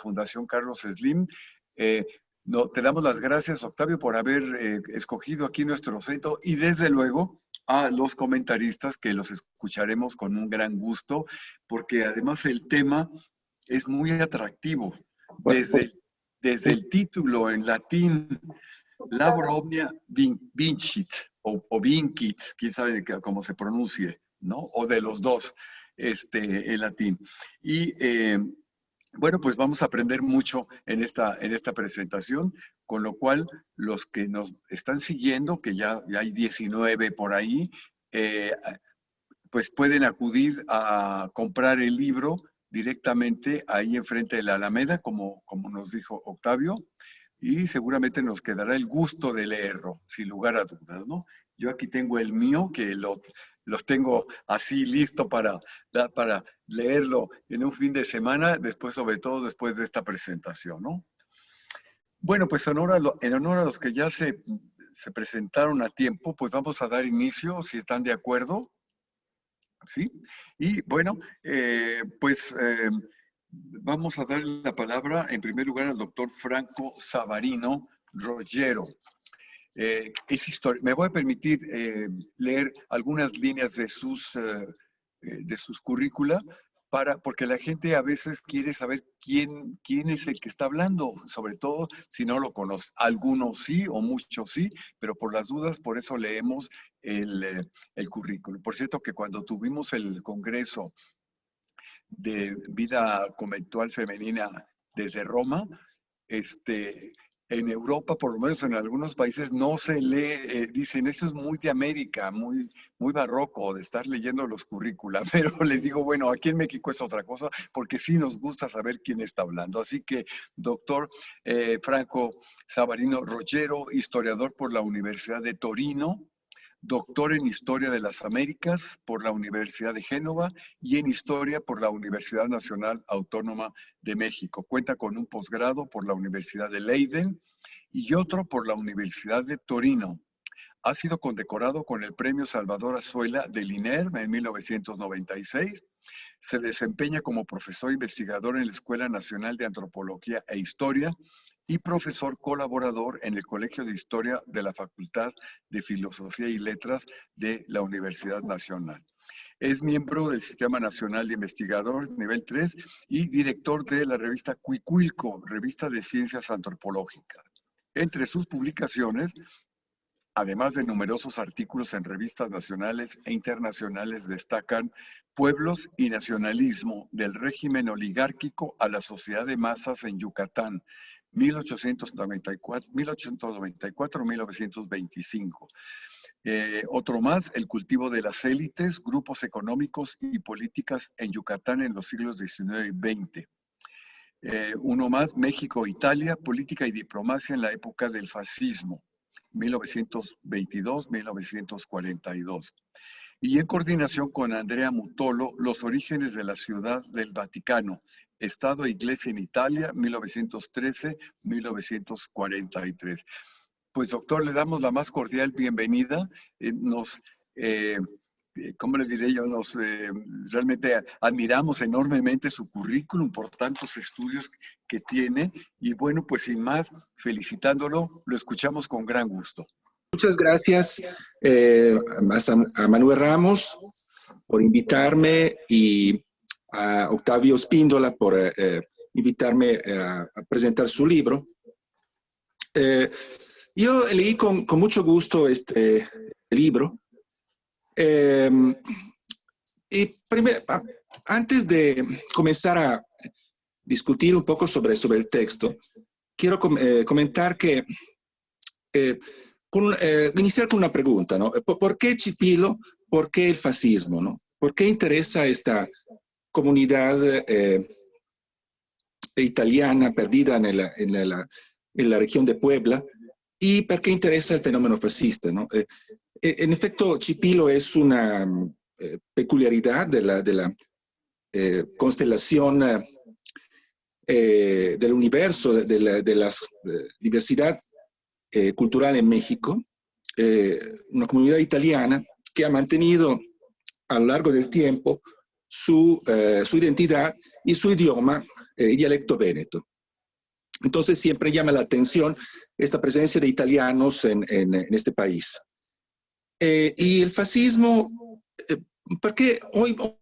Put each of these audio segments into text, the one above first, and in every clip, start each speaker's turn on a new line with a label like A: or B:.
A: Fundación Carlos Slim. No, te damos las gracias, Octavio, por haber escogido aquí nuestro centro y desde luego a los comentaristas que los escucharemos con un gran gusto, porque además el tema es muy atractivo. Desde el título en latín, Labor Omnia Vincit, o Vincit, quién sabe cómo se pronuncie, ¿no? O de los dos, en latín. Y bueno, pues vamos a aprender mucho en esta presentación, con lo cual los que nos están siguiendo, que ya hay 19 por ahí, pues pueden acudir a comprar el libro directamente ahí enfrente de la Alameda, como nos dijo Octavio, y seguramente nos quedará el gusto de leerlo, sin lugar a dudas, ¿no? Yo aquí tengo el mío, que los tengo así listo para leerlo en un fin de semana, después, sobre todo después de esta presentación, ¿no? Bueno, pues en honor a los que ya se presentaron a tiempo, pues vamos a dar inicio, si están de acuerdo. ¿Sí? Y bueno, vamos a dar la palabra en primer lugar al doctor Franco Savarino Roggero. Me voy a permitir leer algunas líneas de sus currícula, porque la gente a veces quiere saber quién es el que está hablando, sobre todo si no lo conoce. Algunos sí, o muchos sí, pero por las dudas, por eso leemos el currículum. Por cierto, que cuando tuvimos el Congreso de Vida Conventual Femenina desde Roma, en Europa, por lo menos en algunos países, no se lee, dicen, eso es muy de América, muy barroco, de estar leyendo los currícula, pero les digo, bueno, aquí en México es otra cosa, porque sí nos gusta saber quién está hablando. Así que, doctor Franco Savarino Roggero, historiador por la Universidad de Torino, doctor en Historia de las Américas por la Universidad de Génova y en Historia por la Universidad Nacional Autónoma de México. Cuenta con un posgrado por la Universidad de Leiden y otro por la Universidad de Torino. Ha sido condecorado con el Premio Salvador Azuela del INERM en 1996. Se desempeña como profesor investigador en la Escuela Nacional de Antropología e Historia y profesor colaborador en el Colegio de Historia de la Facultad de Filosofía y Letras de la Universidad Nacional. Es miembro del Sistema Nacional de Investigadores nivel 3 y director de la revista Cuicuilco, revista de ciencias antropológicas. Entre sus publicaciones, además de numerosos artículos en revistas nacionales e internacionales, destacan Pueblos y Nacionalismo, del régimen oligárquico a la sociedad de masas en Yucatán, 1894-1925. Otro más, El cultivo de las élites, grupos económicos y políticas en Yucatán en los siglos XIX y XX. Uno más, México-Italia, política y diplomacia en la época del fascismo, 1922-1942. Y en coordinación con Andrea Mutolo, Los orígenes de la Ciudad del Vaticano, Estado e Iglesia en Italia, 1913-1943. Pues, doctor, le damos la más cordial bienvenida. ¿Cómo le diré yo? Realmente admiramos enormemente su currículum por tantos estudios que tiene. Y bueno, pues sin más, felicitándolo, lo escuchamos con gran gusto.
B: Muchas gracias a Manuel Ramos por invitarme y a Octavio Spíndola por invitarme a presentar su libro. Yo leí con mucho gusto este libro. Y primero, antes de comenzar a discutir un poco sobre el texto, quiero comentar que iniciar con una pregunta, ¿no? ¿Por qué Chipilo? ¿Por qué el fascismo? ¿No? ¿Por qué interesa esta comunidad italiana perdida en la región de Puebla? ¿Y por qué interesa el fenómeno fascista? ¿No? En efecto, Chipilo es una peculiaridad de la constelación del universo, de la diversidad cultural en México, una comunidad italiana que ha mantenido a lo largo del tiempo su identidad y su idioma y dialecto véneto. Entonces siempre llama la atención esta presencia de italianos en este país. Y el fascismo, porque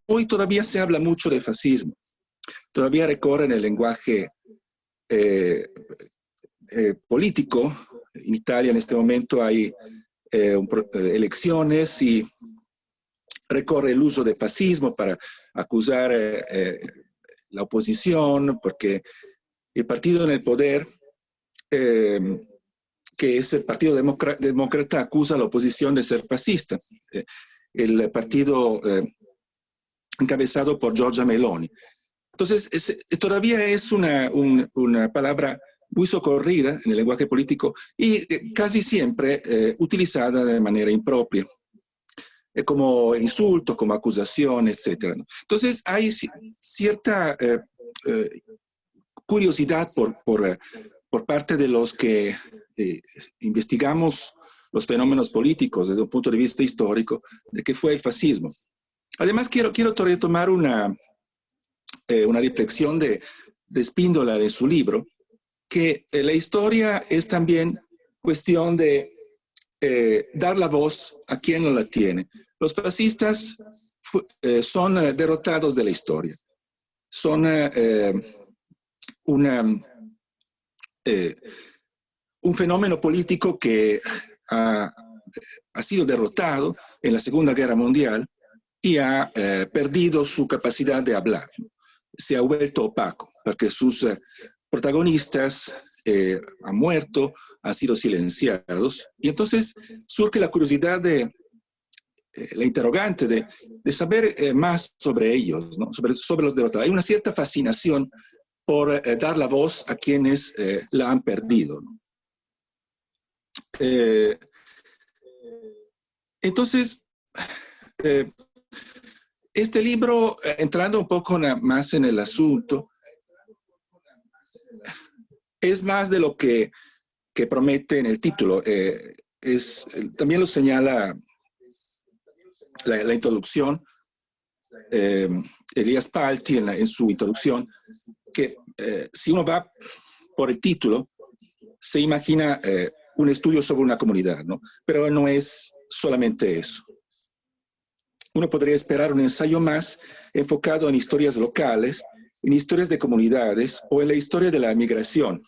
B: hoy todavía se habla mucho de fascismo, todavía recorre en el lenguaje político. En Italia en este momento hay elecciones y recorre el uso de fascismo para acusar la oposición, porque el partido en el poder, que es el Partido Demócrata, acusa a la oposición de ser fascista. El partido encabezado por Giorgia Meloni. Entonces, todavía es una palabra muy socorrida en el lenguaje político y casi siempre utilizada de manera impropia, como insulto, como acusación, etc. Entonces, hay cierta curiosidad por parte de los que investigamos los fenómenos políticos desde un punto de vista histórico, de qué fue el fascismo. Además, quiero retomar una reflexión de Spíndola de su libro, que la historia es también cuestión de dar la voz a quien no la tiene. Los fascistas son derrotados de la historia. Son un fenómeno político que ha sido derrotado en la Segunda Guerra Mundial y ha perdido su capacidad de hablar. Se ha vuelto opaco, porque sus protagonistas han muerto, han sido silenciados, y entonces surge la curiosidad la interrogante de saber más sobre ellos, ¿no? sobre los derrotados. Hay una cierta fascinación por dar la voz a quienes la han perdido, ¿no? Entonces, este libro, entrando un poco más en el asunto, es más de lo que promete en el título. También lo señala la introducción, Elias Palti en su introducción, que si uno va por el título, se imagina un estudio sobre una comunidad, ¿no? Pero no es solamente eso. Uno podría esperar un ensayo más enfocado en historias locales, en historias de comunidades o en la historia de la migración.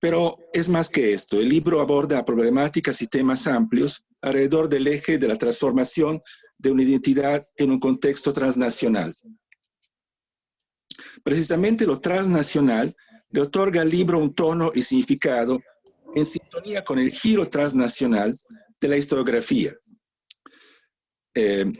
B: Pero es más que esto. El libro aborda problemáticas y temas amplios alrededor del eje de la transformación de una identidad en un contexto transnacional. Precisamente lo transnacional le otorga al libro un tono y significado en sintonía con el giro transnacional de la historiografía. Que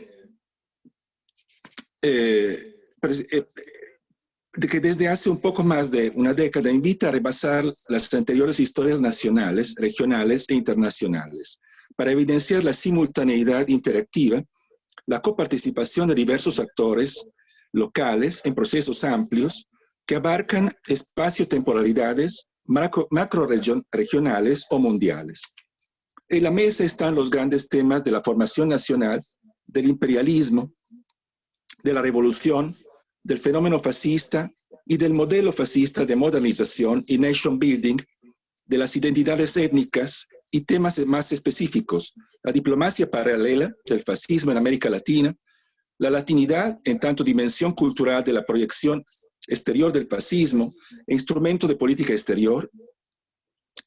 B: desde hace un poco más de una década invita a rebasar las anteriores historias nacionales, regionales e internacionales, para evidenciar la simultaneidad interactiva, la coparticipación de diversos actores locales en procesos amplios que abarcan espacio-temporalidades macro-regionales o mundiales. En la mesa están los grandes temas de la formación nacional, del imperialismo, de la revolución, del fenómeno fascista y del modelo fascista de modernización y nation building, de las identidades étnicas y temas más específicos, la diplomacia paralela del fascismo en América Latina, la latinidad en tanto dimensión cultural de la proyección exterior del fascismo e instrumento de política exterior,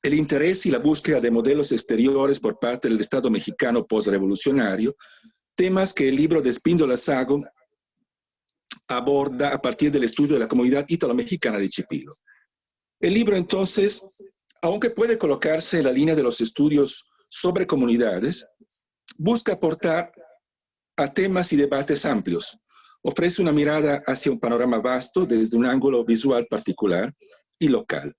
B: el interés y la búsqueda de modelos exteriores por parte del Estado mexicano postrevolucionario, temas que el libro de Spíndola Sago aborda a partir del estudio de la comunidad ítalo-mexicana de Chipilo. El libro, entonces, aunque puede colocarse en la línea de los estudios sobre comunidades, busca aportar a temas y debates amplios. Ofrece una mirada hacia un panorama vasto desde un ángulo visual particular y local.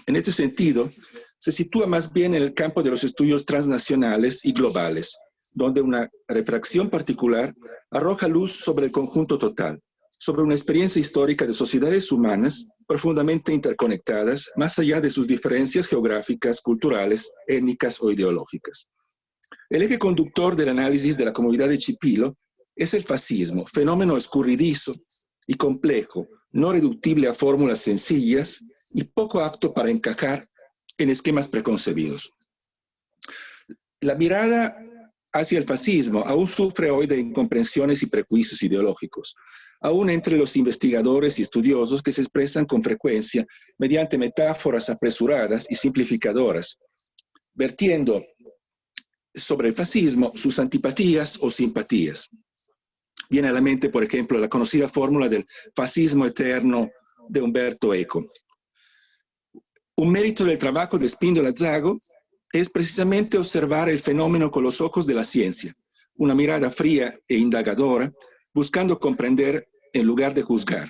B: En este sentido, se sitúa más bien en el campo de los estudios transnacionales y globales, donde una refracción particular arroja luz sobre el conjunto total, sobre una experiencia histórica de sociedades humanas profundamente interconectadas, más allá de sus diferencias geográficas, culturales, étnicas o ideológicas. El eje conductor del análisis de la comunidad de Chipilo es el fascismo, fenómeno escurridizo y complejo, no reductible a fórmulas sencillas, y poco apto para encajar en esquemas preconcebidos. La mirada hacia el fascismo aún sufre hoy de incomprensiones y prejuicios ideológicos, aún entre los investigadores y estudiosos que se expresan con frecuencia mediante metáforas apresuradas y simplificadoras, vertiendo sobre el fascismo sus antipatías o simpatías. Viene a la mente, por ejemplo, la conocida fórmula del fascismo eterno de Umberto Eco. Un mérito del trabajo de Spindola Zago es precisamente observar el fenómeno con los ojos de la ciencia, una mirada fría e indagadora, buscando comprender en lugar de juzgar,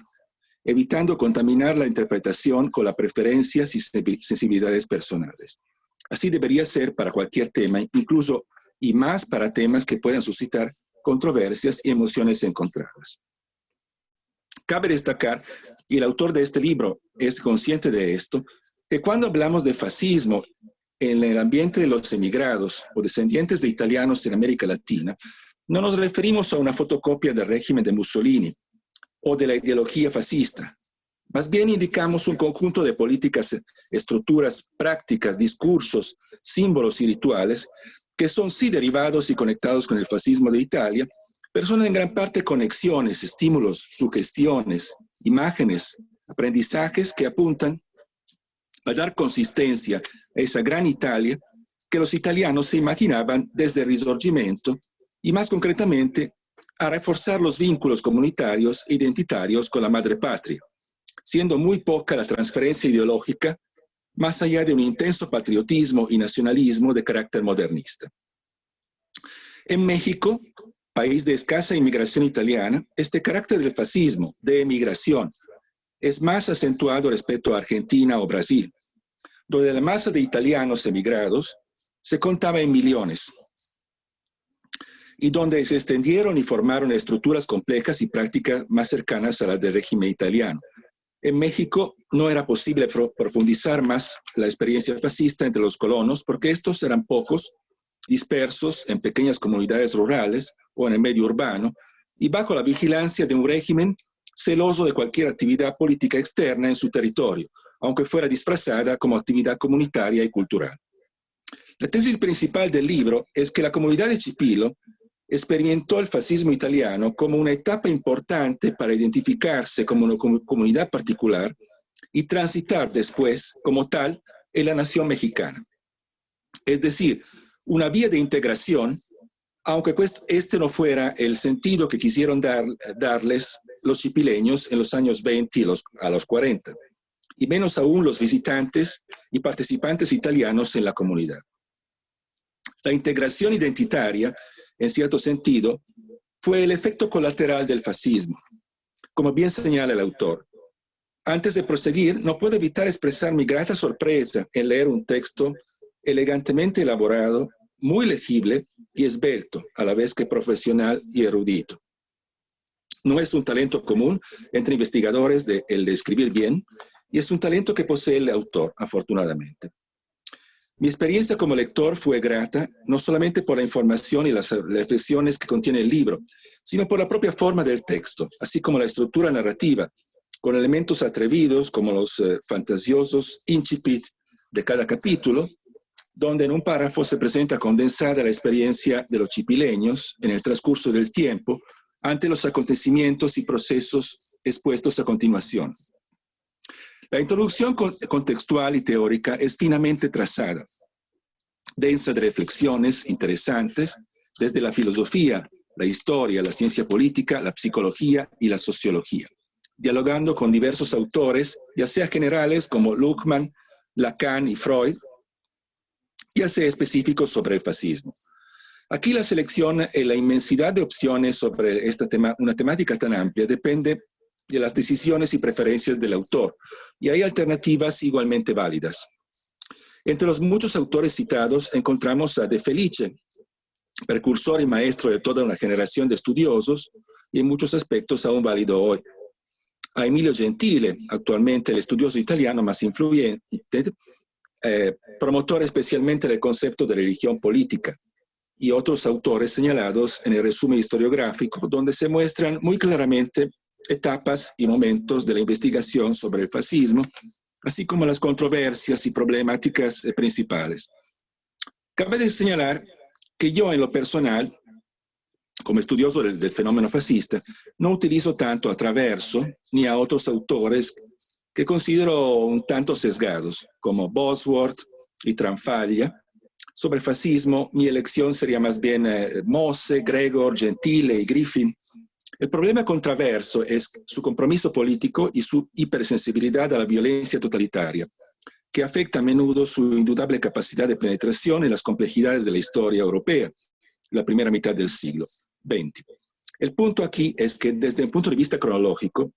B: evitando contaminar la interpretación con las preferencias y sensibilidades personales. Así debería ser para cualquier tema, incluso y más para temas que puedan suscitar controversias y emociones encontradas. Cabe destacar, y el autor de este libro es consciente de esto, que cuando hablamos de fascismo en el ambiente de los emigrados o descendientes de italianos en América Latina, no nos referimos a una fotocopia del régimen de Mussolini o de la ideología fascista. Más bien indicamos un conjunto de políticas, estructuras, prácticas, discursos, símbolos y rituales que son sí derivados y conectados con el fascismo de Italia, pero son en gran parte conexiones, estímulos, sugestiones, imágenes, aprendizajes que apuntan a dar consistencia a esa gran Italia que los italianos se imaginaban desde el Risorgimento y más concretamente a reforzar los vínculos comunitarios e identitarios con la madre patria, siendo muy poca la transferencia ideológica más allá de un intenso patriotismo y nacionalismo de carácter modernista. En México, país de escasa inmigración italiana, este carácter del fascismo, de emigración, es más acentuado respecto a Argentina o Brasil, donde la masa de italianos emigrados se contaba en millones, y donde se extendieron y formaron estructuras complejas y prácticas más cercanas a las del régimen italiano. En México no era posible profundizar más la experiencia fascista entre los colonos porque estos eran pocos, dispersos en pequeñas comunidades rurales o en el medio urbano y bajo la vigilancia de un régimen celoso de cualquier actividad política externa en su territorio, aunque fuera disfrazada como actividad comunitaria y cultural. La tesis principal del libro es que la comunidad de Chipilo experimentó el fascismo italiano como una etapa importante para identificarse como una comunidad particular y transitar después, como tal, en la nación mexicana. Es decir, una vía de integración, aunque este no fuera el sentido que quisieron darles los chipileños en los años 20 y a los 40, y menos aún los visitantes y participantes italianos en la comunidad. La integración identitaria, en cierto sentido, fue el efecto colateral del fascismo, como bien señala el autor. Antes de proseguir, no puedo evitar expresar mi grata sorpresa en leer un texto elegantemente elaborado, muy legible y esbelto, a la vez que profesional y erudito. No es un talento común entre investigadores el de escribir bien, y es un talento que posee el autor, afortunadamente. Mi experiencia como lector fue grata, no solamente por la información y las reflexiones que contiene el libro, sino por la propia forma del texto, así como la estructura narrativa, con elementos atrevidos como los fantasiosos incipit de cada capítulo, donde en un párrafo se presenta condensada la experiencia de los chipileños en el transcurso del tiempo ante los acontecimientos y procesos expuestos a continuación. La introducción contextual y teórica es finamente trazada, densa de reflexiones interesantes desde la filosofía, la historia, la ciencia política, la psicología y la sociología, dialogando con diversos autores, ya sea generales como Luhmann, Lacan y Freud, ya sea específicos sobre el fascismo. Aquí la selección y la inmensidad de opciones sobre una temática tan amplia depende de las decisiones y preferencias del autor, y hay alternativas igualmente válidas. Entre los muchos autores citados encontramos a De Felice, precursor y maestro de toda una generación de estudiosos, y en muchos aspectos aún válido hoy. A Emilio Gentile, actualmente el estudioso italiano más influyente, promotor especialmente del concepto de religión política, y otros autores señalados en el resumen historiográfico, donde se muestran muy claramente etapas y momentos de la investigación sobre el fascismo así como las controversias y problemáticas principales. Cabe de señalar que yo, en lo personal, como estudioso del fenómeno fascista, no utilizo tanto a Traverso ni a otros autores que considero un tanto sesgados, como Bosworth y Tranfaglia. Sobre fascismo, mi elección sería más bien Mosse, Gregor, Gentile y Griffin. El problema con Traverso es su compromiso político y su hipersensibilidad a la violencia totalitaria, que afecta a menudo su indudable capacidad de penetración en las complejidades de la historia europea, la primera mitad del siglo XX. El punto aquí es que desde el punto de vista cronológico,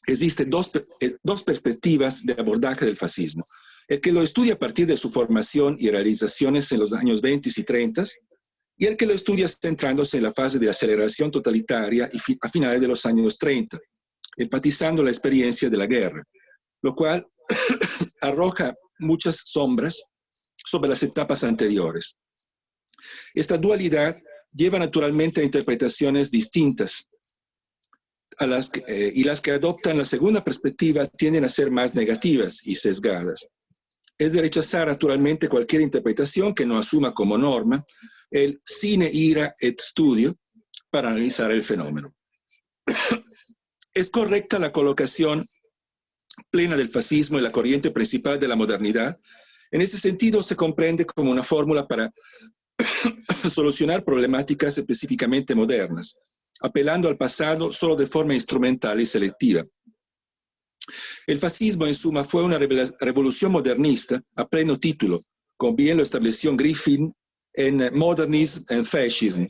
B: existen dos perspectivas de abordaje del fascismo. El que lo estudia a partir de su formación y realizaciones en los años 20 y 30, y el que lo estudia centrándose en la fase de aceleración totalitaria y a finales de los años 30, enfatizando la experiencia de la guerra, lo cual arroja muchas sombras sobre las etapas anteriores. Esta dualidad lleva naturalmente a interpretaciones distintas, y las que adoptan la segunda perspectiva tienden a ser más negativas y sesgadas. Es de rechazar naturalmente cualquier interpretación que no asuma como norma el sine ira et studio para analizar el fenómeno. Es correcta la colocación plena del fascismo en la corriente principal de la modernidad. En ese sentido se comprende como una fórmula para solucionar problemáticas específicamente modernas, apelando al pasado solo de forma instrumental y selectiva. El fascismo, en suma, fue una revolución modernista a pleno título, como bien lo estableció Griffin en Modernism and Fascism,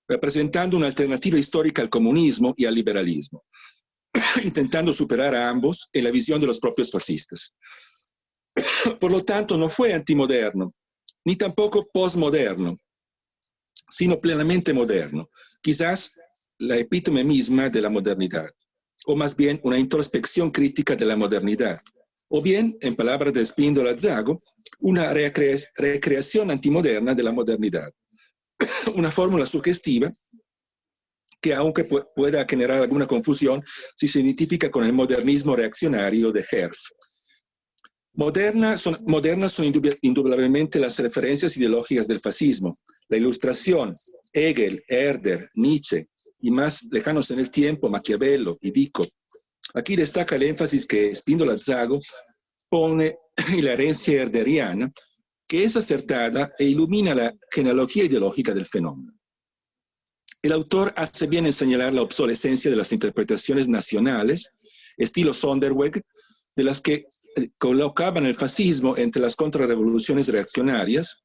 B: representando una alternativa histórica al comunismo y al liberalismo, intentando superar a ambos en la visión de los propios fascistas. Por lo tanto, no fue antimoderno, ni tampoco postmoderno, sino plenamente moderno, quizás la epítome misma de la modernidad, o más bien una introspección crítica de la modernidad, o bien, en palabras de Spindola-Zago, una recreación antimoderna de la modernidad. Una fórmula sugestiva que, aunque pueda generar alguna confusión, si se identifica con el modernismo reaccionario de Herf. Modernas son indudablemente las referencias ideológicas del fascismo, la Ilustración, Hegel, Herder, Nietzsche, y más lejanos en el tiempo, Maquiavelo y Vico. Aquí destaca el énfasis que Spindola-Zago pone en la herencia herderiana, que es acertada e ilumina la genealogía ideológica del fenómeno. El autor hace bien en señalar la obsolescencia de las interpretaciones nacionales, estilo Sonderweg, de las que colocaban el fascismo entre las contrarrevoluciones reaccionarias,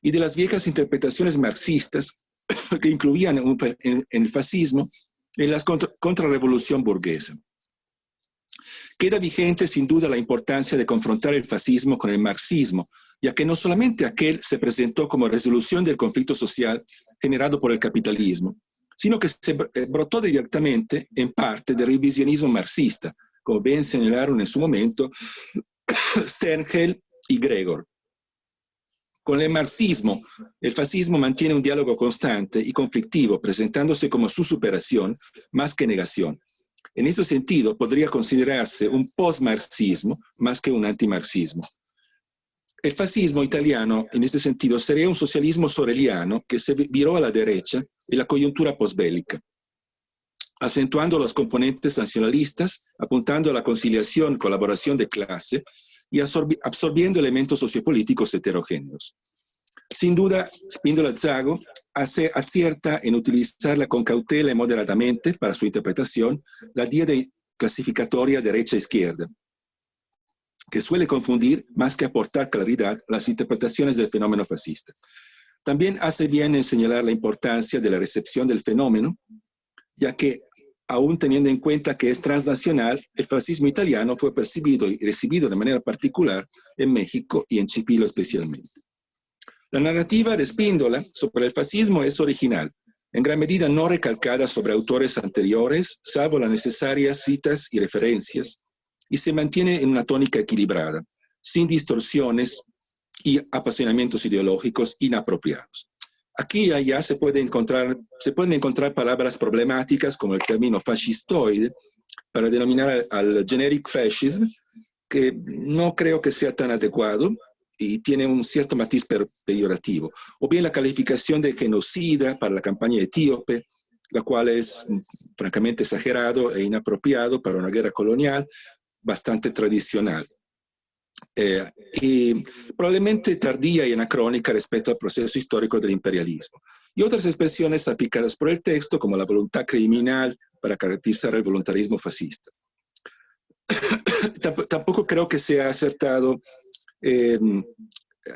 B: y de las viejas interpretaciones marxistas que incluían en el fascismo en la contrarrevolución burguesa. Queda vigente sin duda la importancia de confrontar el fascismo con el marxismo, ya que no solamente aquel se presentó como resolución del conflicto social generado por el capitalismo, sino que se brotó directamente en parte del revisionismo marxista, como bien señalaron en su momento Sternhell y Gregor. Con el marxismo, el fascismo mantiene un diálogo constante y conflictivo, presentándose como su superación más que negación. En ese sentido, podría considerarse un postmarxismo más que un antimarxismo. El fascismo italiano, en este sentido, sería un socialismo soreliano que se viró a la derecha en la coyuntura posbélica, acentuando los componentes nacionalistas, apuntando a la conciliación y colaboración de clase y absorbiendo elementos sociopolíticos heterogéneos. Sin duda, Spindola-Zago acierta en utilizarla con cautela y moderadamente para su interpretación la diada clasificatoria derecha-izquierda, que suele confundir más que aportar claridad las interpretaciones del fenómeno fascista. También hace bien en señalar la importancia de la recepción del fenómeno, ya que, aún teniendo en cuenta que es transnacional, el fascismo italiano fue percibido y recibido de manera particular en México y en Chipilo especialmente. La narrativa de Spindola sobre el fascismo es original, en gran medida no recalcada sobre autores anteriores, salvo las necesarias citas y referencias, y se mantiene en una tónica equilibrada, sin distorsiones y apasionamientos ideológicos inapropiados. Aquí y allá se pueden encontrar palabras problemáticas como el término fascistoide para denominar al generic fascism, que no creo que sea tan adecuado y tiene un cierto matiz peyorativo. O bien la calificación de genocida para la campaña etíope, la cual es francamente exagerado e inapropiado para una guerra colonial bastante tradicional. Y probablemente tardía y anacrónica respecto al proceso histórico del imperialismo. Y otras expresiones aplicadas por el texto, como la voluntad criminal para caracterizar el voluntarismo fascista. Tampoco creo que sea acertado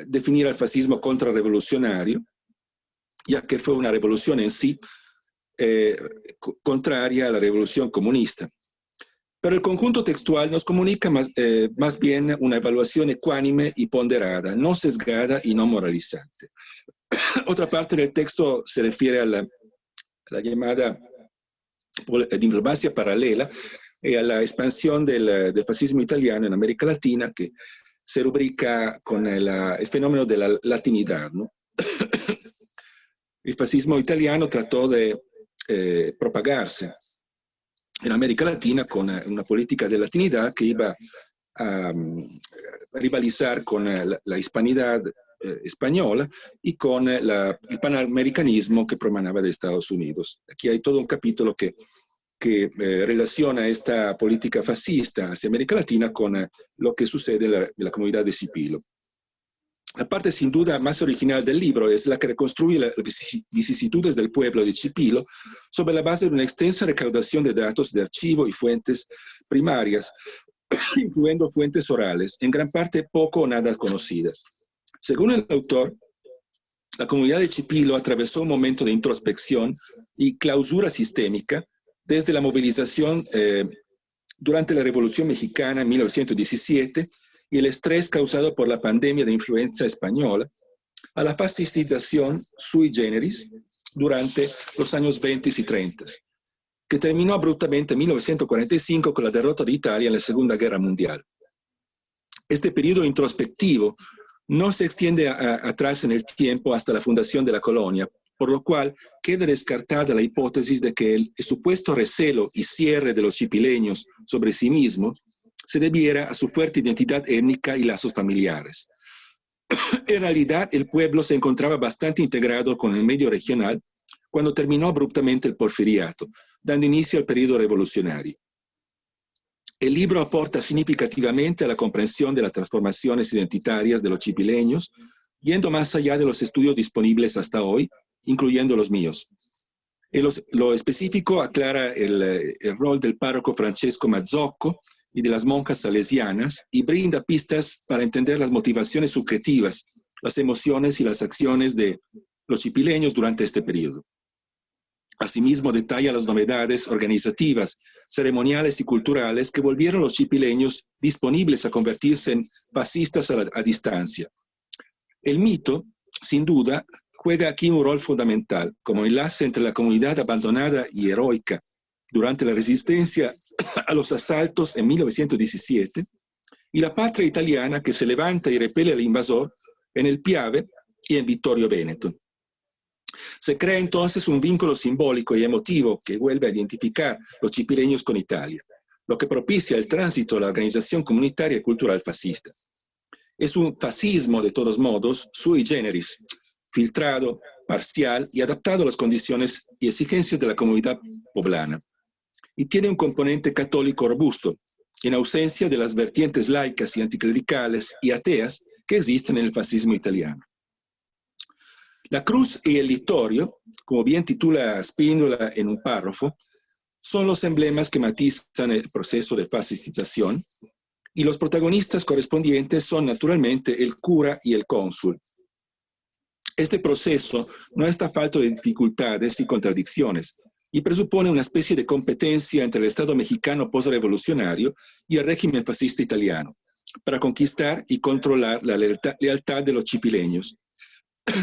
B: definir al fascismo contrarrevolucionario, ya que fue una revolución en sí contraria a la revolución comunista. Pero el conjunto textual nos comunica más bien una evaluación ecuánime y ponderada, no sesgada y no moralizante. Otra parte del texto se refiere a la llamada diplomacia paralela y a la expansión del fascismo italiano en América Latina, que se rubrica con el fenómeno de la latinidad, ¿no? El fascismo italiano trató de propagarse en América Latina con una política de latinidad que iba a rivalizar con la hispanidad española y con el panamericanismo que promanaba de Estados Unidos. Aquí hay todo un capítulo que relaciona esta política fascista hacia América Latina con lo que sucede en la comunidad de Scipilo. La parte sin duda más original del libro es la que reconstruye las vicisitudes del pueblo de Scipilo sobre la base de una extensa recaudación de datos de archivo y fuentes primarias, incluyendo fuentes orales, en gran parte poco o nada conocidas. Según el autor, la comunidad de Scipilo atravesó un momento de introspección y clausura sistémica desde la movilización durante la Revolución Mexicana en 1917 y el estrés causado por la pandemia de influenza española, a la fascistización sui generis durante los años 20 y 30, que terminó abruptamente en 1945 con la derrota de Italia en la Segunda Guerra Mundial. Este periodo introspectivo no se extiende atrás en el tiempo hasta la fundación de la colonia, por lo cual queda descartada la hipótesis de que el supuesto recelo y cierre de los scipileños sobre sí mismos se debiera a su fuerte identidad étnica y lazos familiares. En realidad, el pueblo se encontraba bastante integrado con el medio regional cuando terminó abruptamente el porfiriato, dando inicio al periodo revolucionario. El libro aporta significativamente a la comprensión de las transformaciones identitarias de los scipileños, yendo más allá de los estudios disponibles hasta hoy, incluyendo los míos. Lo específico aclara el rol del párroco Francesco Mazzocco y de las monjas salesianas y brinda pistas para entender las motivaciones subjetivas, las emociones y las acciones de los scipileños durante este periodo. Asimismo, detalla las novedades organizativas, ceremoniales y culturales que volvieron los scipileños disponibles a convertirse en fascistas a distancia. El mito, sin duda, juega aquí un rol fundamental como enlace entre la comunidad abandonada y heroica durante la resistencia a los asaltos en 1917 y la patria italiana que se levanta y repele al invasor en el Piave y en Vittorio Veneto. Se crea entonces un vínculo simbólico y emotivo que vuelve a identificar los scipileños con Italia, lo que propicia el tránsito a la organización comunitaria y cultural fascista. Es un fascismo, de todos modos, sui generis, filtrado, parcial y adaptado a las condiciones y exigencias de la comunidad poblana. Y tiene un componente católico robusto, en ausencia de las vertientes laicas y anticlericales y ateas que existen en el fascismo italiano. La cruz y el litorio, como bien titula Spínola en un párrafo, son los emblemas que matizan el proceso de fascistización y los protagonistas correspondientes son naturalmente el cura y el cónsul. Este proceso no está falto de dificultades y contradicciones y presupone una especie de competencia entre el Estado mexicano postrevolucionario y el régimen fascista italiano para conquistar y controlar la lealtad de los scipileños,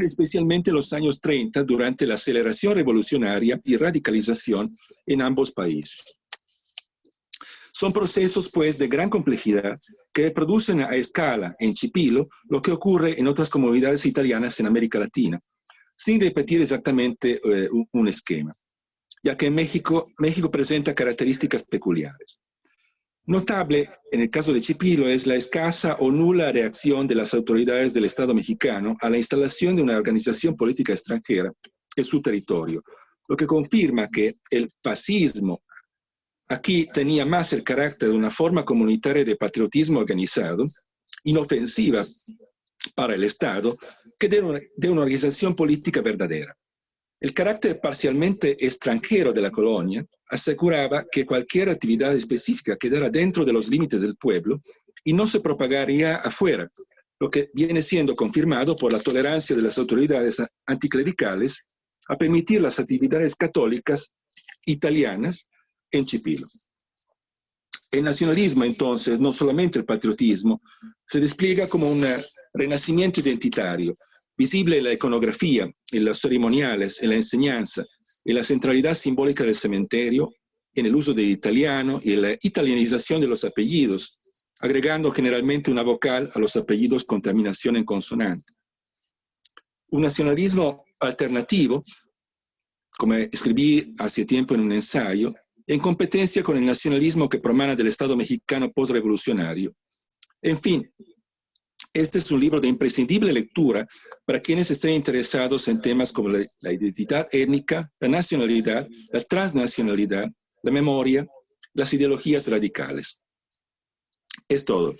B: especialmente en los años 30 durante la aceleración revolucionaria y radicalización en ambos países. Son procesos, pues, de gran complejidad que producen a escala en Scipilo lo que ocurre en otras comunidades italianas en América Latina, sin repetir exactamente un esquema, ya que en México presenta características peculiares. Notable en el caso de Chipilo es la escasa o nula reacción de las autoridades del Estado mexicano a la instalación de una organización política extranjera en su territorio, lo que confirma que el fascismo aquí tenía más el carácter de una forma comunitaria de patriotismo organizado, inofensiva para el Estado, que de una organización política verdadera. El carácter parcialmente extranjero de la colonia aseguraba que cualquier actividad específica quedara dentro de los límites del pueblo y no se propagaría afuera, lo que viene siendo confirmado por la tolerancia de las autoridades anticlericales a permitir las actividades católicas italianas en Chipilo. El nacionalismo, entonces, no solamente el patriotismo, se despliega como un renacimiento identitario, visible en la iconografía, en los ceremoniales, en la enseñanza, en la centralidad simbólica del cementerio, en el uso del italiano y en la italianización de los apellidos, agregando generalmente una vocal a los apellidos con terminación en consonante. Un nacionalismo alternativo, como escribí hace tiempo en un ensayo, en competencia con el nacionalismo que promana del Estado mexicano postrevolucionario. En fin, este es un libro de imprescindible lectura para quienes estén interesados en temas como la identidad étnica, la nacionalidad, la transnacionalidad, la memoria, las ideologías radicales. Es todo.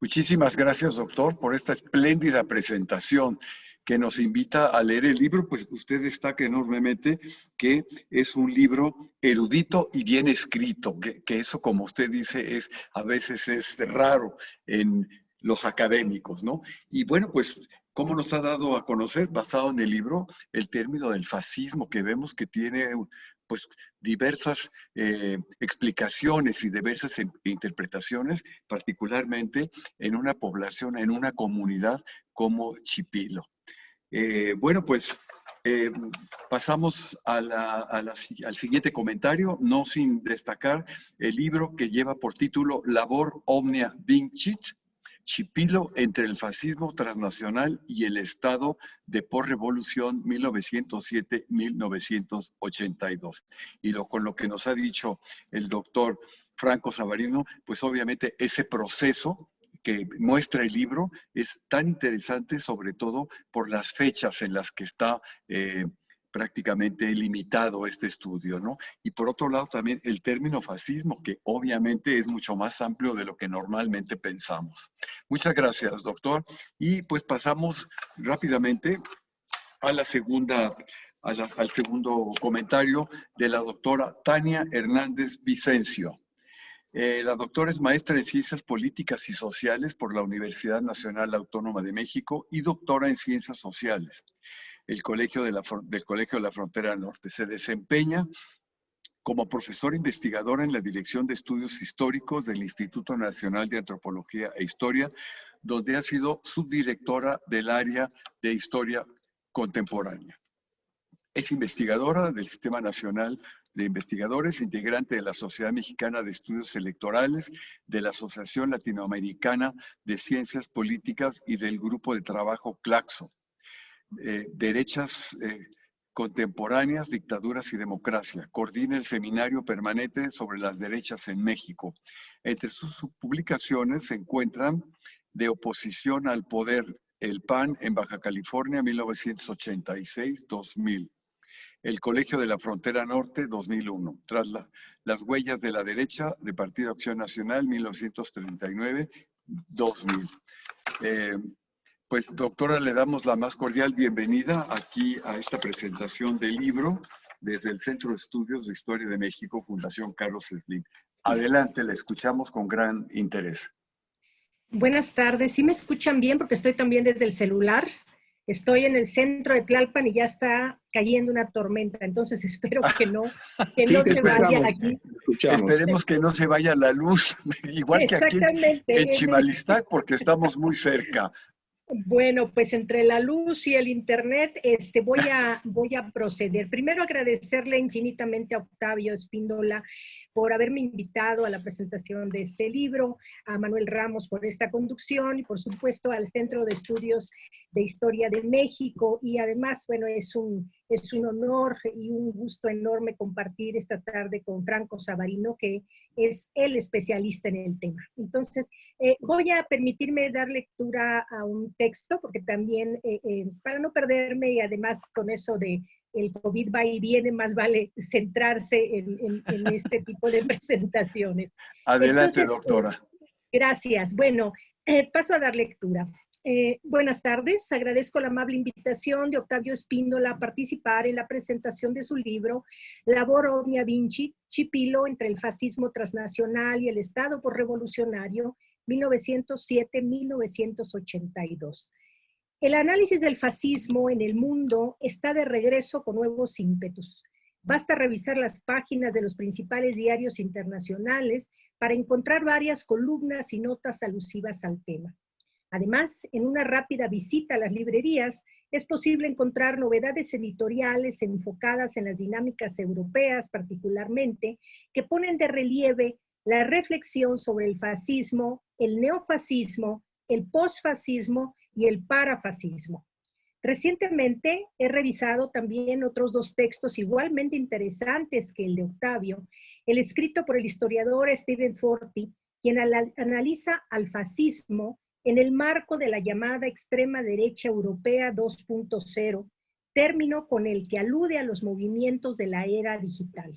A: Muchísimas gracias, doctor, por esta espléndida presentación que nos invita a leer el libro, pues usted destaca enormemente que es un libro erudito y bien escrito, que eso, como usted dice, a veces es raro en los académicos, ¿no? Y bueno, pues, ¿cómo nos ha dado a conocer, basado en el libro, el término del fascismo, que vemos que tiene, pues, diversas explicaciones y diversas interpretaciones, particularmente en una población, en una comunidad como Chipilo? Bueno, pues pasamos al siguiente comentario, no sin destacar el libro que lleva por título Labor Omnia Vincit, Chipilo entre el fascismo transnacional y el Estado de posrevolución 1907-1982. Y con lo que nos ha dicho el doctor Franco Savarino, pues obviamente ese proceso que muestra el libro es tan interesante, sobre todo por las fechas en las que está prácticamente limitado este estudio, ¿no? Y por otro lado también el término fascismo, que obviamente es mucho más amplio de lo que normalmente pensamos. Muchas gracias, doctor. Y pues pasamos rápidamente a la segunda, al segundo comentario de la doctora Tania Hernández Vicencio. La doctora es maestra de Ciencias Políticas y Sociales por la Universidad Nacional Autónoma de México y doctora en Ciencias Sociales del Colegio de la Frontera Norte. Se desempeña como profesora investigadora en la Dirección de Estudios Históricos del Instituto Nacional de Antropología e Historia, donde ha sido subdirectora del área de Historia Contemporánea. Es investigadora del Sistema Nacional de Investigadores, integrante de la Sociedad Mexicana de Estudios Electorales, de la Asociación Latinoamericana de Ciencias Políticas y del Grupo de Trabajo CLACSO. Derechas Contemporáneas, Dictaduras y Democracia. Coordina el Seminario Permanente sobre las Derechas en México. Entre sus publicaciones se encuentran De oposición al poder, el PAN en Baja California, 1986-2000. El Colegio de la Frontera Norte, 2001. Tras las huellas de la derecha, de Partido Acción Nacional, 1939-2000. Pues, doctora, le damos la más cordial bienvenida aquí a esta presentación del libro desde el Centro de Estudios de Historia de México, Fundación Carlos Slim. Adelante, la escuchamos con gran interés.
C: Buenas tardes. ¿Sí me escuchan bien? Porque estoy también desde el celular. Estoy en el centro de Tlalpan y ya está cayendo una tormenta, entonces espero que no se vaya aquí.
A: Esperemos que no se vaya la luz, igual que aquí en Chimalistac, porque estamos muy cerca.
C: Bueno, pues entre la luz y el internet voy a proceder. Primero agradecerle infinitamente a Octavio Espíndola por haberme invitado a la presentación de este libro, a Manuel Ramos por esta conducción y por supuesto al Centro de Estudios de Historia de México. Y además, bueno, es un Es un honor y un gusto enorme compartir esta tarde con Franco Savarino, que es el especialista en el tema. Entonces, voy a permitirme dar lectura a un texto, porque también, para no perderme, y además con eso de el COVID va y viene, más vale centrarse en este tipo de presentaciones.
A: Adelante,
C: Entonces,
A: doctora.
C: Gracias. Bueno, paso a dar lectura. Buenas tardes. Agradezco la amable invitación de Octavio Spíndola a participar en la presentación de su libro Labor Omnia Vinci, Chipilo entre el fascismo transnacional y el Estado posrevolucionario, 1907-1982. El análisis del fascismo en el mundo está de regreso con nuevos ímpetus. Basta revisar las páginas de los principales diarios internacionales para encontrar varias columnas y notas alusivas al tema. Además, en una rápida visita a las librerías, es posible encontrar novedades editoriales enfocadas en las dinámicas europeas particularmente, que ponen de relieve la reflexión sobre el fascismo, el neofascismo, el posfascismo y el parafascismo. Recientemente he revisado también otros dos textos igualmente interesantes que el de Octavio, el escrito por el historiador Stephen Forti, quien analiza al fascismo en el marco de la llamada extrema derecha europea 2.0, término con el que alude a los movimientos de la era digital.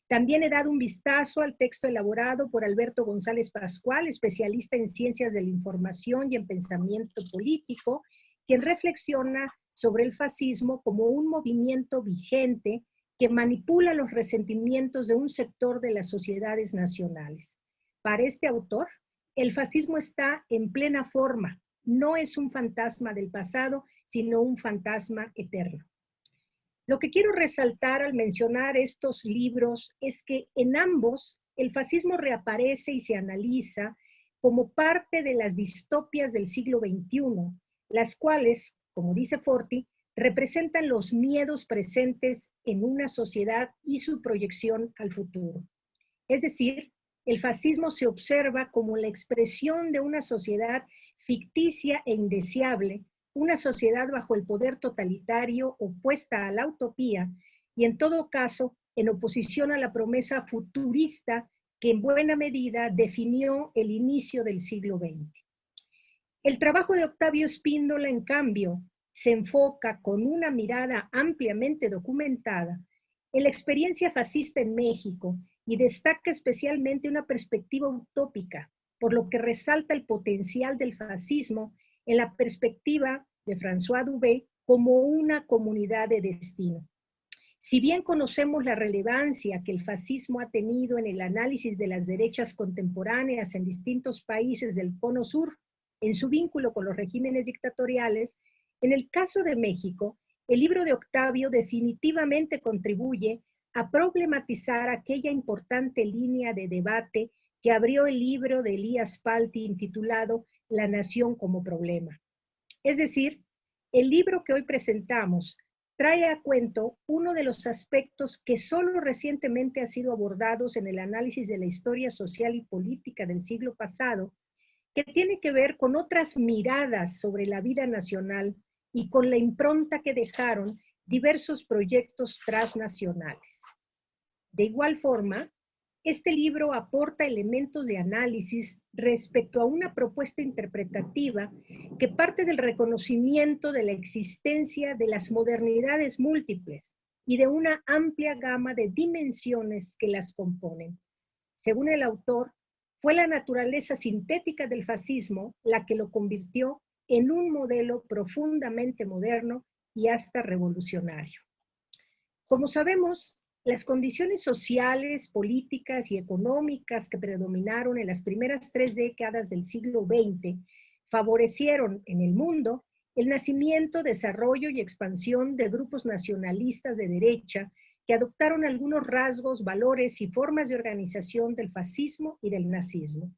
C: También he dado un vistazo al texto elaborado por Alberto González Pascual, especialista en ciencias de la información y en pensamiento político, quien reflexiona sobre el fascismo como un movimiento vigente que manipula los resentimientos de un sector de las sociedades nacionales. Para este autor, el fascismo está en plena forma, no es un fantasma del pasado, sino un fantasma eterno. Lo que quiero resaltar al mencionar estos libros es que en ambos el fascismo reaparece y se analiza como parte de las distopias del siglo XXI, las cuales, como dice Forti, representan los miedos presentes en una sociedad y su proyección al futuro. Es decir, el fascismo se observa como la expresión de una sociedad ficticia e indeseable, una sociedad bajo el poder totalitario opuesta a la utopía y en todo caso en oposición a la promesa futurista que en buena medida definió el inicio del siglo XX. El trabajo de Octavio Spíndola, en cambio, se enfoca con una mirada ampliamente documentada en la experiencia fascista en México y destaca especialmente una perspectiva utópica, por lo que resalta el potencial del fascismo en la perspectiva de François Dubé como una comunidad de destino. Si bien conocemos la relevancia que el fascismo ha tenido en el análisis de las derechas contemporáneas en distintos países del Cono Sur, en su vínculo con los regímenes dictatoriales, en el caso de México, el libro de Octavio definitivamente contribuye a problematizar aquella importante línea de debate que abrió el libro de Elías Palti intitulado La nación como problema. Es decir, el libro que hoy presentamos trae a cuento uno de los aspectos que solo recientemente ha sido abordados en el análisis de la historia social y política del siglo pasado, que tiene que ver con otras miradas sobre la vida nacional y con la impronta que dejaron diversos proyectos transnacionales. De igual forma, este libro aporta elementos de análisis respecto a una propuesta interpretativa que parte del reconocimiento de la existencia de las modernidades múltiples y de una amplia gama de dimensiones que las componen. Según el autor, fue la naturaleza sintética del fascismo la que lo convirtió en un modelo profundamente moderno y hasta revolucionario. Como sabemos, las condiciones sociales, políticas y económicas que predominaron en las primeras 3 décadas del siglo XX favorecieron en el mundo el nacimiento, desarrollo y expansión de grupos nacionalistas de derecha que adoptaron algunos rasgos, valores y formas de organización del fascismo y del nazismo.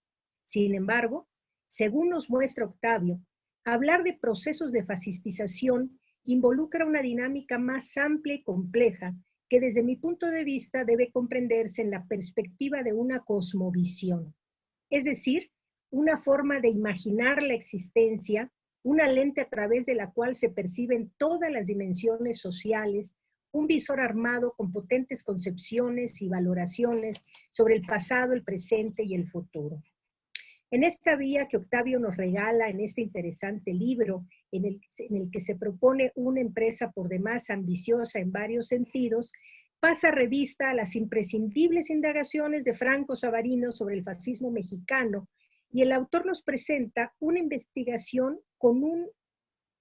C: Sin embargo, según nos muestra Octavio, hablar de procesos de fascistización involucra una dinámica más amplia y compleja que desde mi punto de vista debe comprenderse en la perspectiva de una cosmovisión, es decir, una forma de imaginar la existencia, una lente a través de la cual se perciben todas las dimensiones sociales, un visor armado con potentes concepciones y valoraciones sobre el pasado, el presente y el futuro. En esta vía que Octavio nos regala en este interesante libro, en el que se propone una empresa por demás ambiciosa en varios sentidos, pasa revista a las imprescindibles indagaciones de Franco Savarino sobre el fascismo mexicano, y el autor nos presenta una investigación con un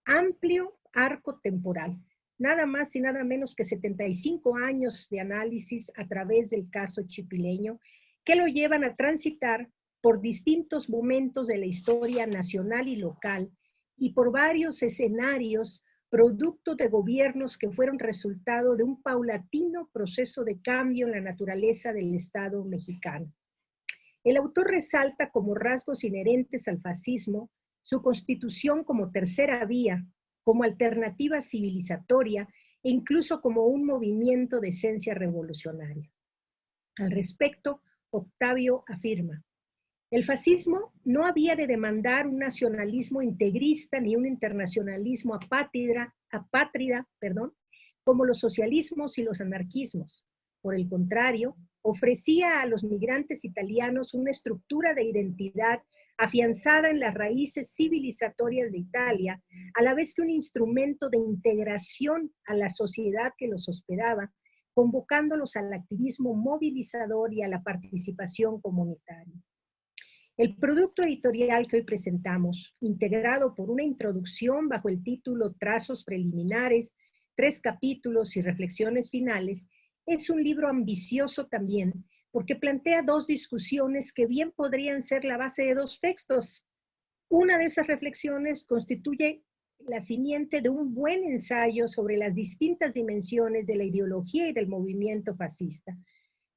C: amplio arco temporal, nada más y nada menos que 75 años de análisis a través del caso chipileño, que lo llevan a transitar por distintos momentos de la historia nacional y local y por varios escenarios producto de gobiernos que fueron resultado de un paulatino proceso de cambio en la naturaleza del Estado mexicano. El autor resalta como rasgos inherentes al fascismo su constitución como tercera vía, como alternativa civilizatoria e incluso como un movimiento de esencia revolucionaria. Al respecto, Octavio afirma: el fascismo no había de demandar un nacionalismo integrista ni un internacionalismo apátrida, como los socialismos y los anarquismos. Por el contrario, ofrecía a los migrantes italianos una estructura de identidad afianzada en las raíces civilizatorias de Italia, a la vez que un instrumento de integración a la sociedad que los hospedaba, convocándolos al activismo movilizador y a la participación comunitaria. El producto editorial que hoy presentamos, integrado por una introducción bajo el título Trazos preliminares, 3 capítulos y reflexiones finales, es un libro ambicioso también, porque plantea 2 discusiones que bien podrían ser la base de 2 textos. Una de esas reflexiones constituye la simiente de un buen ensayo sobre las distintas dimensiones de la ideología y del movimiento fascista.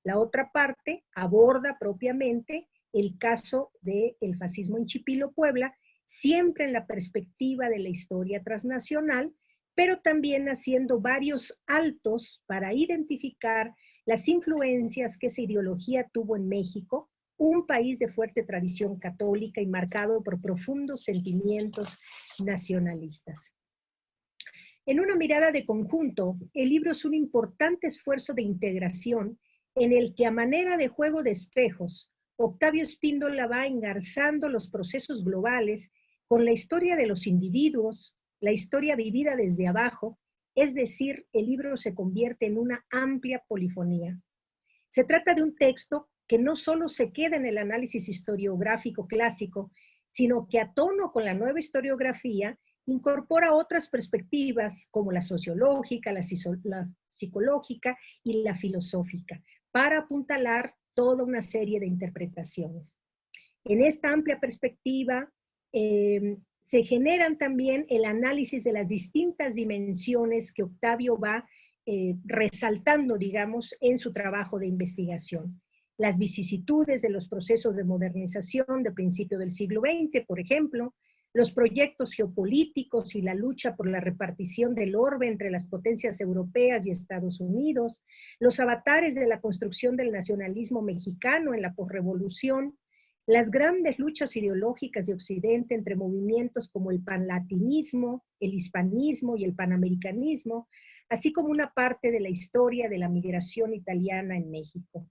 C: La otra parte aborda propiamente el caso del fascismo en Chipilo, Puebla, siempre en la perspectiva de la historia transnacional, pero también haciendo varios altos para identificar las influencias que esa ideología tuvo en México, un país de fuerte tradición católica y marcado por profundos sentimientos nacionalistas. En una mirada de conjunto, el libro es un importante esfuerzo de integración en el que, a manera de juego de espejos, Octavio Spíndola va engarzando los procesos globales con la historia de los individuos, la historia vivida desde abajo, es decir, el libro se convierte en una amplia polifonía. Se trata de un texto que no solo se queda en el análisis historiográfico clásico, sino que, a tono con la nueva historiografía, incorpora otras perspectivas como la sociológica, la psicológica y la filosófica, para apuntalar toda una serie de interpretaciones. En esta amplia perspectiva se generan también el análisis de las distintas dimensiones que Octavio va resaltando, digamos, en su trabajo de investigación. Las vicisitudes de los procesos de modernización de principio del siglo XX, por ejemplo, los proyectos geopolíticos y la lucha por la repartición del orbe entre las potencias europeas y Estados Unidos, los avatares de la construcción del nacionalismo mexicano en la posrevolución, las grandes luchas ideológicas de Occidente entre movimientos como el panlatinismo, el hispanismo y el panamericanismo, así como una parte de la historia de la migración italiana en México.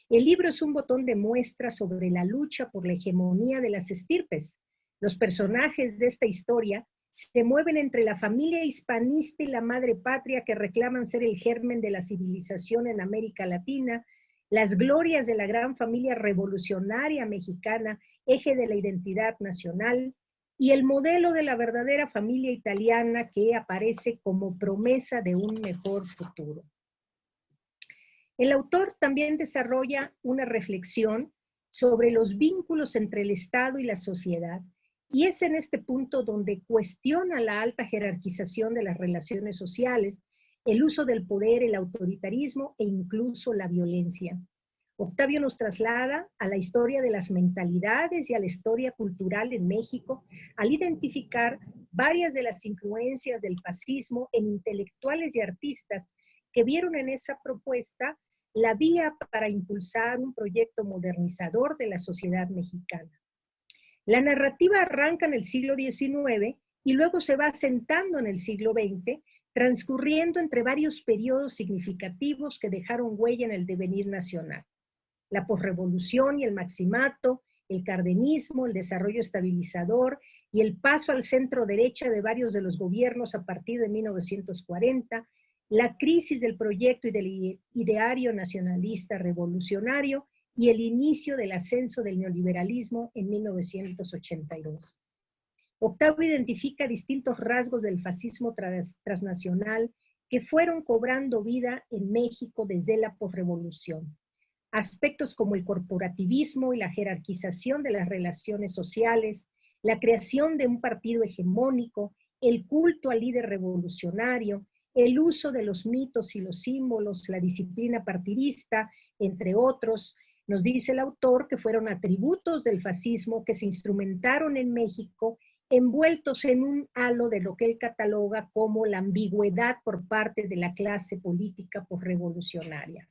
C: El libro es un botón de muestra sobre la lucha por la hegemonía de las estirpes. Los personajes de esta historia se mueven entre la familia hispanista y la madre patria que reclaman ser el germen de la civilización en América Latina, las glorias de la gran familia revolucionaria mexicana, eje de la identidad nacional, y el modelo de la verdadera familia italiana que aparece como promesa de un mejor futuro. El autor también desarrolla una reflexión sobre los vínculos entre el Estado y la sociedad, y es en este punto donde cuestiona la alta jerarquización de las relaciones sociales, el uso del poder, el autoritarismo e incluso la violencia. Octavio nos traslada a la historia de las mentalidades y a la historia cultural en México al identificar varias de las influencias del fascismo en intelectuales y artistas que vieron en esa propuesta la vía para impulsar un proyecto modernizador de la sociedad mexicana. La narrativa arranca en el siglo XIX y luego se va asentando en el siglo XX transcurriendo entre varios periodos significativos que dejaron huella en el devenir nacional. La posrevolución y el maximato, el cardenismo, el desarrollo estabilizador y el paso al centro derecha de varios de los gobiernos a partir de 1940, la crisis del proyecto y del ideario nacionalista revolucionario y el inicio del ascenso del neoliberalismo en 1982. Octavio identifica distintos rasgos del fascismo transnacional que fueron cobrando vida en México desde la posrevolución. Aspectos como el corporativismo y la jerarquización de las relaciones sociales, la creación de un partido hegemónico, el culto al líder revolucionario, el uso de los mitos y los símbolos, la disciplina partidista, entre otros, nos dice el autor que fueron atributos del fascismo que se instrumentaron en México envueltos en un halo de lo que él cataloga como la ambigüedad por parte de la clase política posrevolucionaria.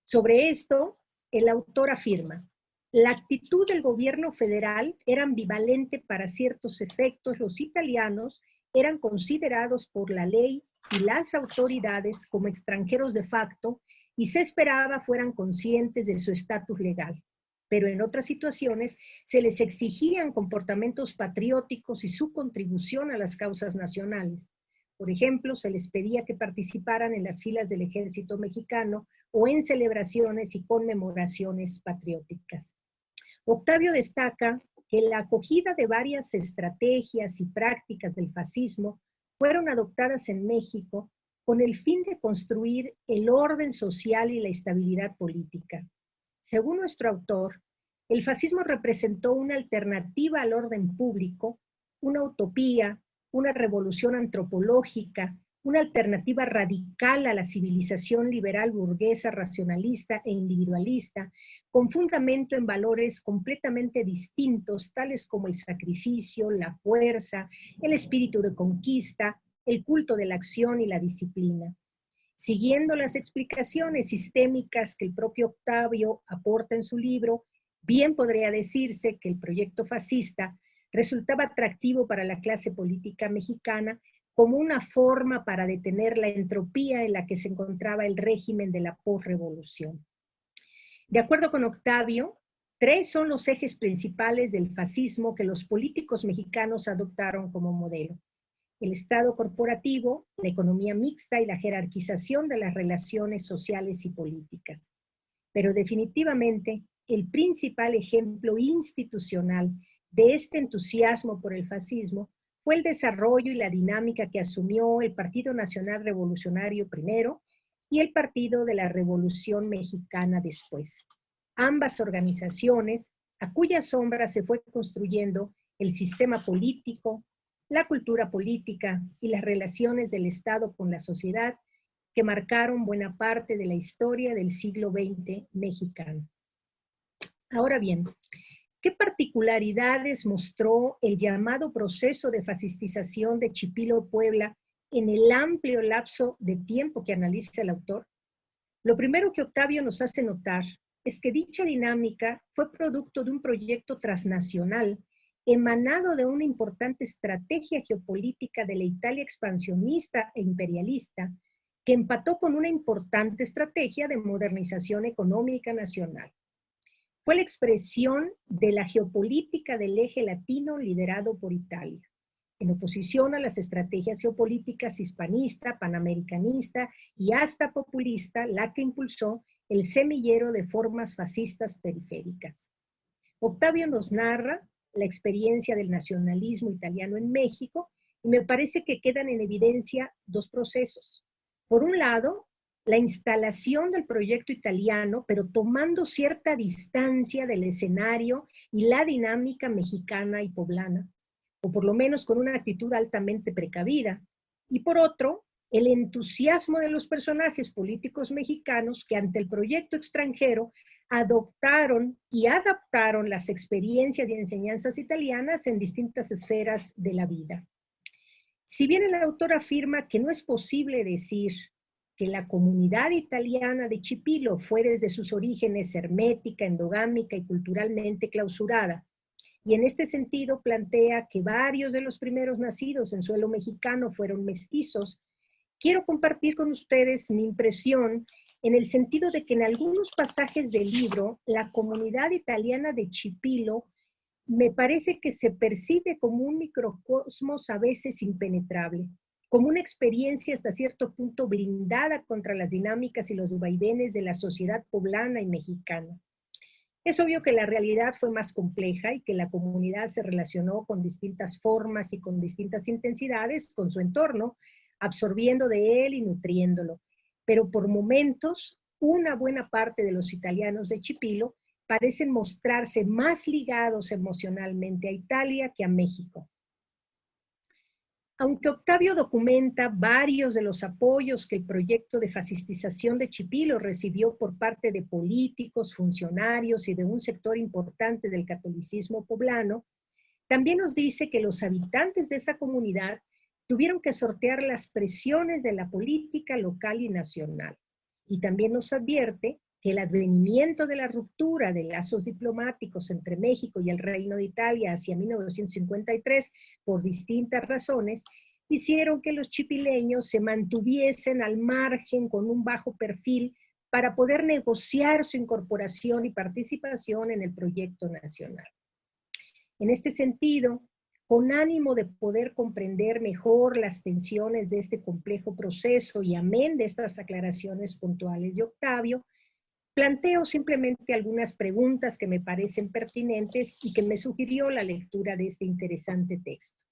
C: Sobre esto, el autor afirma, la actitud del gobierno federal era ambivalente para ciertos efectos. Los italianos eran considerados por la ley y las autoridades como extranjeros de facto y se esperaba fueran conscientes de su estatus legal. Pero en otras situaciones se les exigían comportamientos patrióticos y su contribución a las causas nacionales. Por ejemplo, se les pedía que participaran en las filas del ejército mexicano o en celebraciones y conmemoraciones patrióticas. Octavio destaca que la acogida de varias estrategias y prácticas del fascismo fueron adoptadas en México con el fin de construir el orden social y la estabilidad política. Según nuestro autor, el fascismo representó una alternativa al orden público, una utopía, una revolución antropológica, una alternativa radical a la civilización liberal burguesa, racionalista e individualista, con fundamento en valores completamente distintos, tales como el sacrificio, la fuerza, el espíritu de conquista, el culto de la acción y la disciplina. Siguiendo las explicaciones sistémicas que el propio Octavio aporta en su libro, bien podría decirse que el proyecto fascista resultaba atractivo para la clase política mexicana como una forma para detener la entropía en la que se encontraba el régimen de la posrevolución. De acuerdo con Octavio, 3 son los ejes principales del fascismo que los políticos mexicanos adoptaron como modelo: el Estado corporativo, la economía mixta y la jerarquización de las relaciones sociales y políticas. Pero definitivamente, el principal ejemplo institucional de este entusiasmo por el fascismo fue el desarrollo y la dinámica que asumió el Partido Nacional Revolucionario primero y el Partido de la Revolución Mexicana después. Ambas organizaciones, a cuya sombra se fue construyendo el sistema político, la cultura política y las relaciones del Estado con la sociedad que marcaron buena parte de la historia del siglo XX mexicano. Ahora bien, ¿qué particularidades mostró el llamado proceso de fascistización de Chipilo, Puebla, en el amplio lapso de tiempo que analiza el autor? Lo primero que Octavio nos hace notar es que dicha dinámica fue producto de un proyecto transnacional emanado de una importante estrategia geopolítica de la Italia expansionista e imperialista, que empató con una importante estrategia de modernización económica nacional. Fue la expresión de la geopolítica del eje latino liderado por Italia, en oposición a las estrategias geopolíticas hispanista, panamericanista y hasta populista, la que impulsó el semillero de formas fascistas periféricas. Octavio nos narra la experiencia del nacionalismo italiano en México y me parece que quedan en evidencia 2 procesos. Por un lado, la instalación del proyecto italiano, pero tomando cierta distancia del escenario y la dinámica mexicana y poblana, o por lo menos con una actitud altamente precavida. Y por otro, el entusiasmo de los personajes políticos mexicanos que ante el proyecto extranjero adoptaron y adaptaron las experiencias y enseñanzas italianas en distintas esferas de la vida. Si bien el autor afirma que no es posible decir que la comunidad italiana de Chipilo fue desde sus orígenes hermética, endogámica y culturalmente clausurada, y en este sentido plantea que varios de los primeros nacidos en suelo mexicano fueron mestizos. Quiero compartir con ustedes mi impresión en el sentido de que en algunos pasajes del libro, la comunidad italiana de Chipilo me parece que se percibe como un microcosmos a veces impenetrable, como una experiencia hasta cierto punto blindada contra las dinámicas y los vaivenes de la sociedad poblana y mexicana. Es obvio que la realidad fue más compleja y que la comunidad se relacionó con distintas formas y con distintas intensidades con su entorno, absorbiendo de él y nutriéndolo. Pero por momentos, una buena parte de los italianos de Chipilo parecen mostrarse más ligados emocionalmente a Italia que a México. Aunque Octavio documenta varios de los apoyos que el proyecto de fascistización de Chipilo recibió por parte de políticos, funcionarios y de un sector importante del catolicismo poblano, también nos dice que los habitantes de esa comunidad tuvieron que sortear las presiones de la política local y nacional. Y también nos advierte que el advenimiento de la ruptura de lazos diplomáticos entre México y el Reino de Italia hacia 1953, por distintas razones, hicieron que los chipileños se mantuviesen al margen con un bajo perfil para poder negociar su incorporación y participación en el proyecto nacional. En este sentido, con ánimo de poder comprender mejor las tensiones de este complejo proceso y amén de estas aclaraciones puntuales de Octavio, planteo simplemente algunas preguntas que me parecen pertinentes y que me sugirió la lectura de este interesante texto.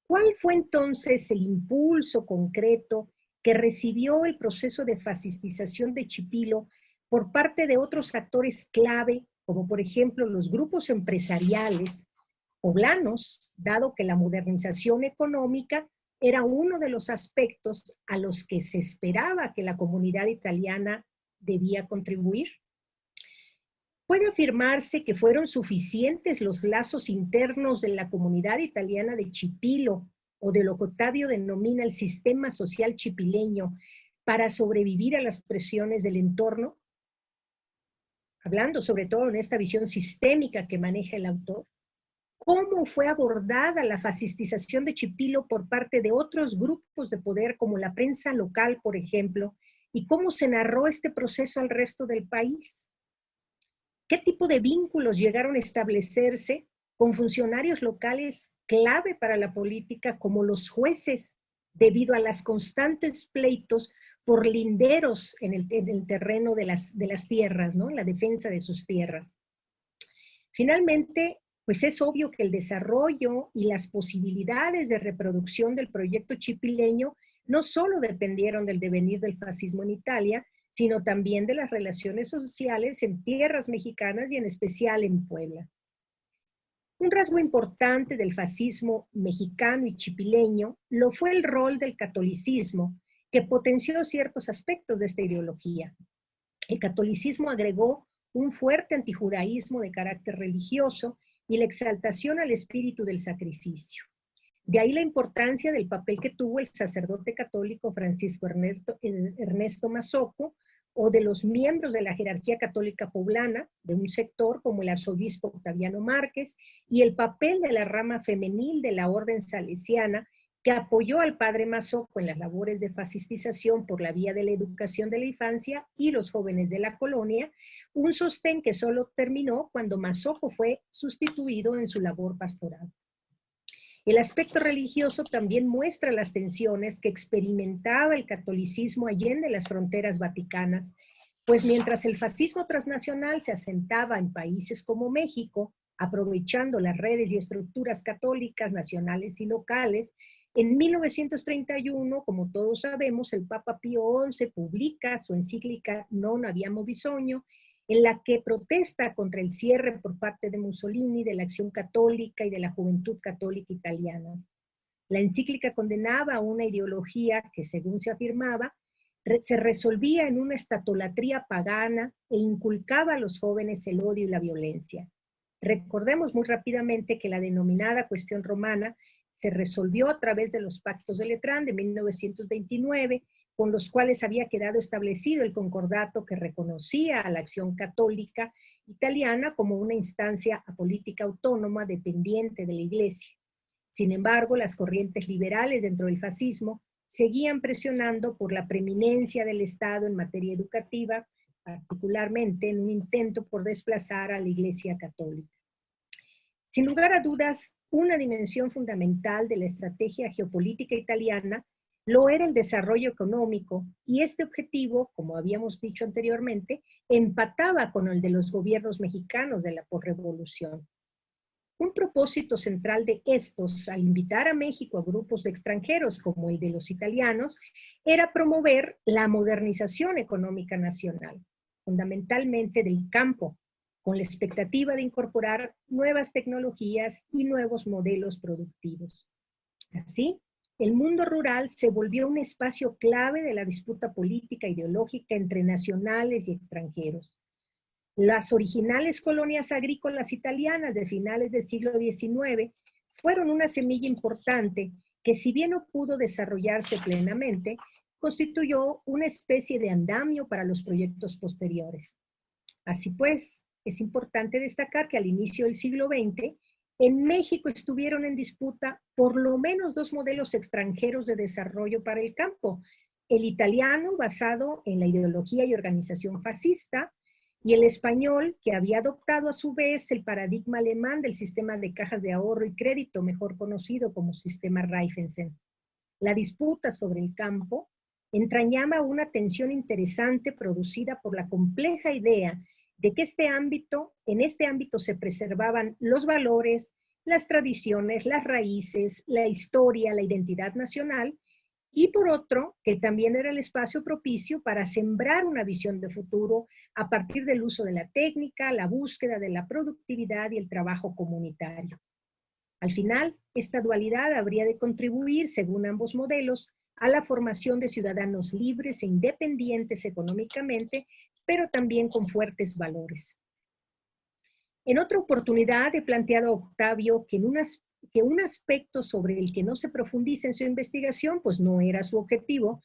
C: ¿Cuál fue entonces el impulso concreto que recibió el proceso de fascistización de Chipilo por parte de otros actores clave, como por ejemplo los grupos empresariales poblanos, dado que la modernización económica era uno de los aspectos a los que se esperaba que la comunidad italiana debía contribuir? ¿Puede afirmarse que fueron suficientes los lazos internos de la comunidad italiana de Chipilo o de lo que Octavio denomina el sistema social chipileño para sobrevivir a las presiones del entorno? Hablando sobre todo en esta visión sistémica que maneja el autor. ¿Cómo fue abordada la fascistización de Chipilo por parte de otros grupos de poder como la prensa local, por ejemplo? ¿Y cómo se narró este proceso al resto del país? ¿Qué tipo de vínculos llegaron a establecerse con funcionarios locales clave para la política como los jueces, debido a las constantes pleitos por linderos en el terreno de las tierras, ¿no? La defensa de sus tierras? Finalmente, pues es obvio que el desarrollo y las posibilidades de reproducción del proyecto chipileño no solo dependieron del devenir del fascismo en Italia, sino también de las relaciones sociales en tierras mexicanas y en especial en Puebla. Un rasgo importante del fascismo mexicano y chipileño lo fue el rol del catolicismo, que potenció ciertos aspectos de esta ideología. El catolicismo agregó un fuerte antijudaísmo de carácter religioso y la exaltación al espíritu del sacrificio. De ahí la importancia del papel que tuvo el sacerdote católico Francisco Ernesto Mazzocco, o de los miembros de la jerarquía católica poblana, de un sector como el arzobispo Octaviano Márquez, y el papel de la rama femenil de la orden salesiana, que apoyó al padre Mazzocco en las labores de fascistización por la vía de la educación de la infancia y los jóvenes de la colonia, un sostén que solo terminó cuando Mazzocco fue sustituido en su labor pastoral. El aspecto religioso también muestra las tensiones que experimentaba el catolicismo allende las fronteras vaticanas, pues mientras el fascismo transnacional se asentaba en países como México, aprovechando las redes y estructuras católicas nacionales y locales, en 1931, como todos sabemos, el Papa Pío XI publica su encíclica Non Abbiamo Bisogno, en la que protesta contra el cierre por parte de Mussolini de la acción católica y de la juventud católica italiana. La encíclica condenaba una ideología que, según se afirmaba, se resolvía en una estatolatría pagana e inculcaba a los jóvenes el odio y la violencia. Recordemos muy rápidamente que la denominada cuestión romana se resolvió a través de los pactos de Letrán de 1929, con los cuales había quedado establecido el concordato que reconocía a la acción católica italiana como una instancia apolítica autónoma dependiente de la Iglesia. Sin embargo, las corrientes liberales dentro del fascismo seguían presionando por la preeminencia del Estado en materia educativa, particularmente en un intento por desplazar a la Iglesia católica. Sin lugar a dudas, una dimensión fundamental de la estrategia geopolítica italiana lo era el desarrollo económico, y este objetivo, como habíamos dicho anteriormente, empataba con el de los gobiernos mexicanos de la posrevolución. Un propósito central de estos, al invitar a México a grupos de extranjeros como el de los italianos, era promover la modernización económica nacional, fundamentalmente del campo, con la expectativa de incorporar nuevas tecnologías y nuevos modelos productivos. Así, el mundo rural se volvió un espacio clave de la disputa política e ideológica entre nacionales y extranjeros. Las originales colonias agrícolas italianas de finales del siglo XIX fueron una semilla importante que, si bien no pudo desarrollarse plenamente, constituyó una especie de andamio para los proyectos posteriores. Así pues, es importante destacar que al inicio del siglo XX, en México estuvieron en disputa por lo menos dos modelos extranjeros de desarrollo para el campo: el italiano, basado en la ideología y organización fascista, y el español, que había adoptado a su vez el paradigma alemán del sistema de cajas de ahorro y crédito, mejor conocido como sistema Raiffeisen. La disputa sobre el campo entrañaba una tensión interesante producida por la compleja idea de que en este ámbito se preservaban los valores, las tradiciones, las raíces, la historia, la identidad nacional, y por otro, que también era el espacio propicio para sembrar una visión de futuro a partir del uso de la técnica, la búsqueda de la productividad y el trabajo comunitario. Al final, esta dualidad habría de contribuir, según ambos modelos, a la formación de ciudadanos libres e independientes económicamente, pero también con fuertes valores. En otra oportunidad he planteado a Octavio que un aspecto sobre el que no se profundiza en su investigación, pues no era su objetivo,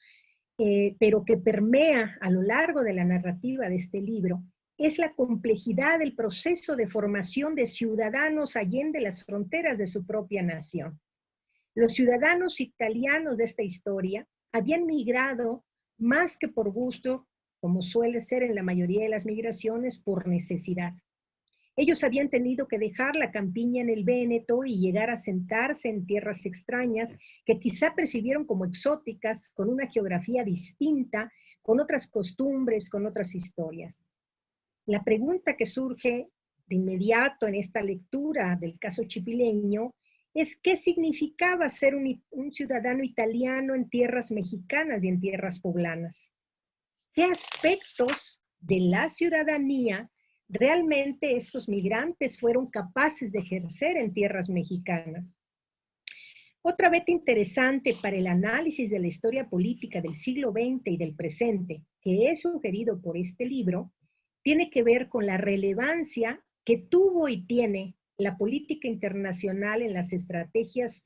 C: pero que permea a lo largo de la narrativa de este libro, es la complejidad del proceso de formación de ciudadanos allende las fronteras de su propia nación. Los ciudadanos italianos de esta historia habían migrado más que por gusto, como suele ser en la mayoría de las migraciones, por necesidad. Ellos habían tenido que dejar la campiña en el Véneto y llegar a sentarse en tierras extrañas que quizá percibieron como exóticas, con una geografía distinta, con otras costumbres, con otras historias. La pregunta que surge de inmediato en esta lectura del caso chipileño es qué significaba ser un ciudadano italiano en tierras mexicanas y en tierras poblanas. ¿Qué aspectos de la ciudadanía realmente estos migrantes fueron capaces de ejercer en tierras mexicanas? Otra veta interesante para el análisis de la historia política del siglo XX y del presente, que es sugerido por este libro, tiene que ver con la relevancia que tuvo y tiene la política internacional en las estrategias